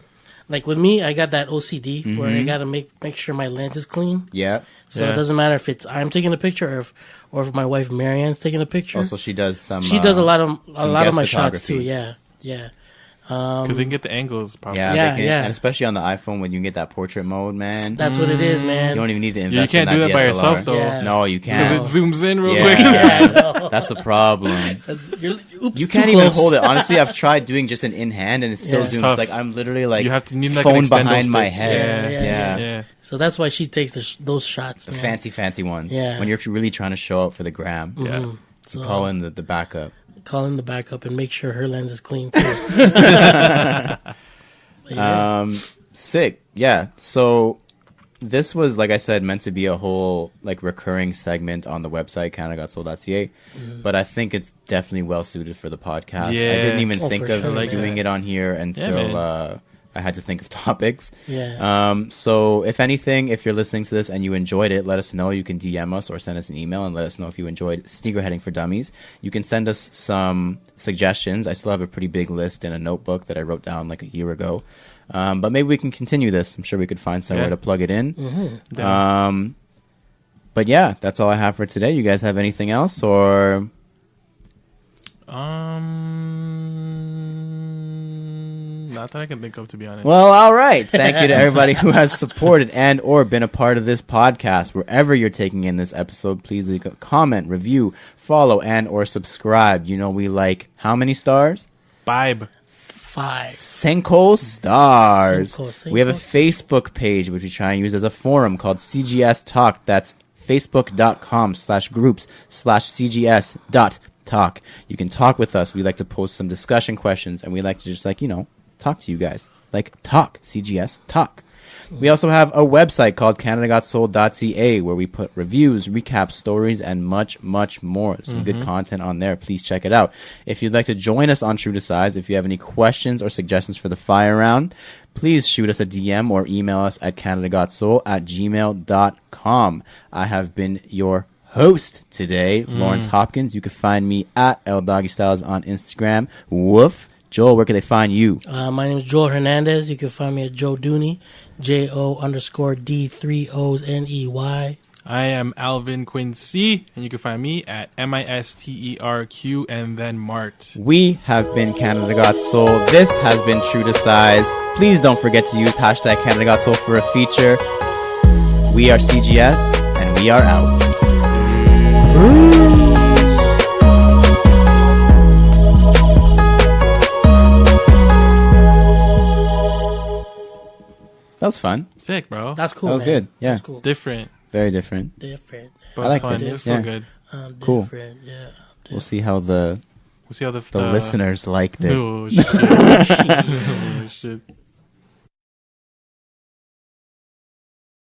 Speaker 3: Like with me, I got that OCD where I gotta make sure my lens is clean.
Speaker 2: Yeah.
Speaker 3: So it doesn't matter if it's I'm taking a picture or if my wife Marianne's taking a picture.
Speaker 2: Also, she does some.
Speaker 3: She does a lot of
Speaker 2: guest
Speaker 3: my shots
Speaker 2: photography.
Speaker 3: too. Yeah.
Speaker 1: Because they can get the angles properly.
Speaker 2: Yeah,
Speaker 3: Yeah.
Speaker 2: and especially on the iPhone when you can get that portrait mode, man.
Speaker 3: That's what it is, man.
Speaker 2: You don't even need to invest.
Speaker 1: You can't
Speaker 2: in
Speaker 1: do that by
Speaker 2: DSLR.
Speaker 1: yourself though.
Speaker 3: Yeah.
Speaker 2: No, you
Speaker 1: Because
Speaker 2: can't.
Speaker 1: it zooms in real
Speaker 2: Yeah.
Speaker 1: quick.
Speaker 3: Yeah, I know.
Speaker 2: That's the problem.
Speaker 3: Oops,
Speaker 2: You
Speaker 3: too
Speaker 2: can't even
Speaker 3: close.
Speaker 2: hold it. Honestly, I've tried doing just an in hand, and it still
Speaker 3: Yeah.
Speaker 2: zooms.
Speaker 1: Tough.
Speaker 2: Like I'm literally like
Speaker 1: You need like
Speaker 2: phone
Speaker 1: an extendo
Speaker 2: behind my
Speaker 1: stick.
Speaker 2: head.
Speaker 3: Yeah.
Speaker 1: Yeah.
Speaker 3: So that's why she takes those shots,
Speaker 2: The
Speaker 3: man.
Speaker 2: fancy ones.
Speaker 3: Yeah.
Speaker 2: When you're really trying to show up for the gram.
Speaker 1: Yeah.
Speaker 3: So
Speaker 2: Call in the backup.
Speaker 3: call in the backup and make sure her lens is clean too. But yeah.
Speaker 2: Sick. Yeah. So this was, like I said, meant to be a whole like recurring segment on the website, canadagotssold.ca. But I think it's definitely well suited for the podcast.
Speaker 1: Yeah.
Speaker 2: I didn't even think
Speaker 3: for
Speaker 2: of
Speaker 3: sure.
Speaker 2: doing it on here until
Speaker 1: man.
Speaker 2: I had to think of topics.
Speaker 3: Yeah.
Speaker 2: So if anything, if you're listening to this and you enjoyed it, let us know. You can DM us or send us an email and let us know if you enjoyed Sneakerheading for Dummies. You can send us some suggestions. I still have a pretty big list in a notebook that I wrote down like a year ago. But maybe we can continue this. I'm sure we could find somewhere to plug it in. But yeah, that's all I have for today. You guys have anything else or?
Speaker 1: Not that I can think of, to be honest.
Speaker 2: Well, all right. Thank you to everybody who has supported and or been a part of this podcast. Wherever you're taking in this episode, please leave a comment, review, follow, and or subscribe. You know we like how many stars?
Speaker 1: 5.
Speaker 3: 5.
Speaker 2: Cinco stars.
Speaker 3: Cinco.
Speaker 2: We have a Facebook page which we try and use as a forum called CGS Talk. That's facebook.com/groups/cgs.talk. You can talk with us. We like to post some discussion questions and we like to just talk to you guys. Like talk. CGS Talk. We also have a website called canadagotssold.ca where we put reviews, recaps, stories, and much, much more. Some good content on there. Please check it out. If you'd like to join us on True to Size, if you have any questions or suggestions for the fire round, please shoot us a DM or email us at canadagotssoul@gmail.com. I have been your host today, Lawrence Hopkins. You can find me at LDoggyStyles on Instagram. Woof. Joel, where can they find you?
Speaker 3: My name is Joel Hernandez. You can find me at Joe Dooney, JO_D3OsNEY.
Speaker 1: I am Alvin Quincy, and you can find me at MISTERQ and then Mart.
Speaker 2: We have been Canada Got Soul. This has been True to Size. Please don't forget to use hashtag Canada Got Soul for a feature. We are CGS, and we are out. That was fun.
Speaker 1: Sick, bro.
Speaker 3: That's cool.
Speaker 2: That was
Speaker 3: man.
Speaker 2: good. Yeah.
Speaker 3: That's cool.
Speaker 1: Different,
Speaker 2: Very different.
Speaker 3: Different.
Speaker 1: but
Speaker 2: I liked
Speaker 1: fun.
Speaker 2: it.
Speaker 1: It was
Speaker 2: Yeah.
Speaker 1: so good.
Speaker 2: Cool.
Speaker 3: Different. Yeah.
Speaker 2: We'll see how the
Speaker 1: We'll see how the
Speaker 2: listeners liked it.
Speaker 1: Oh, shit. Oh, shit.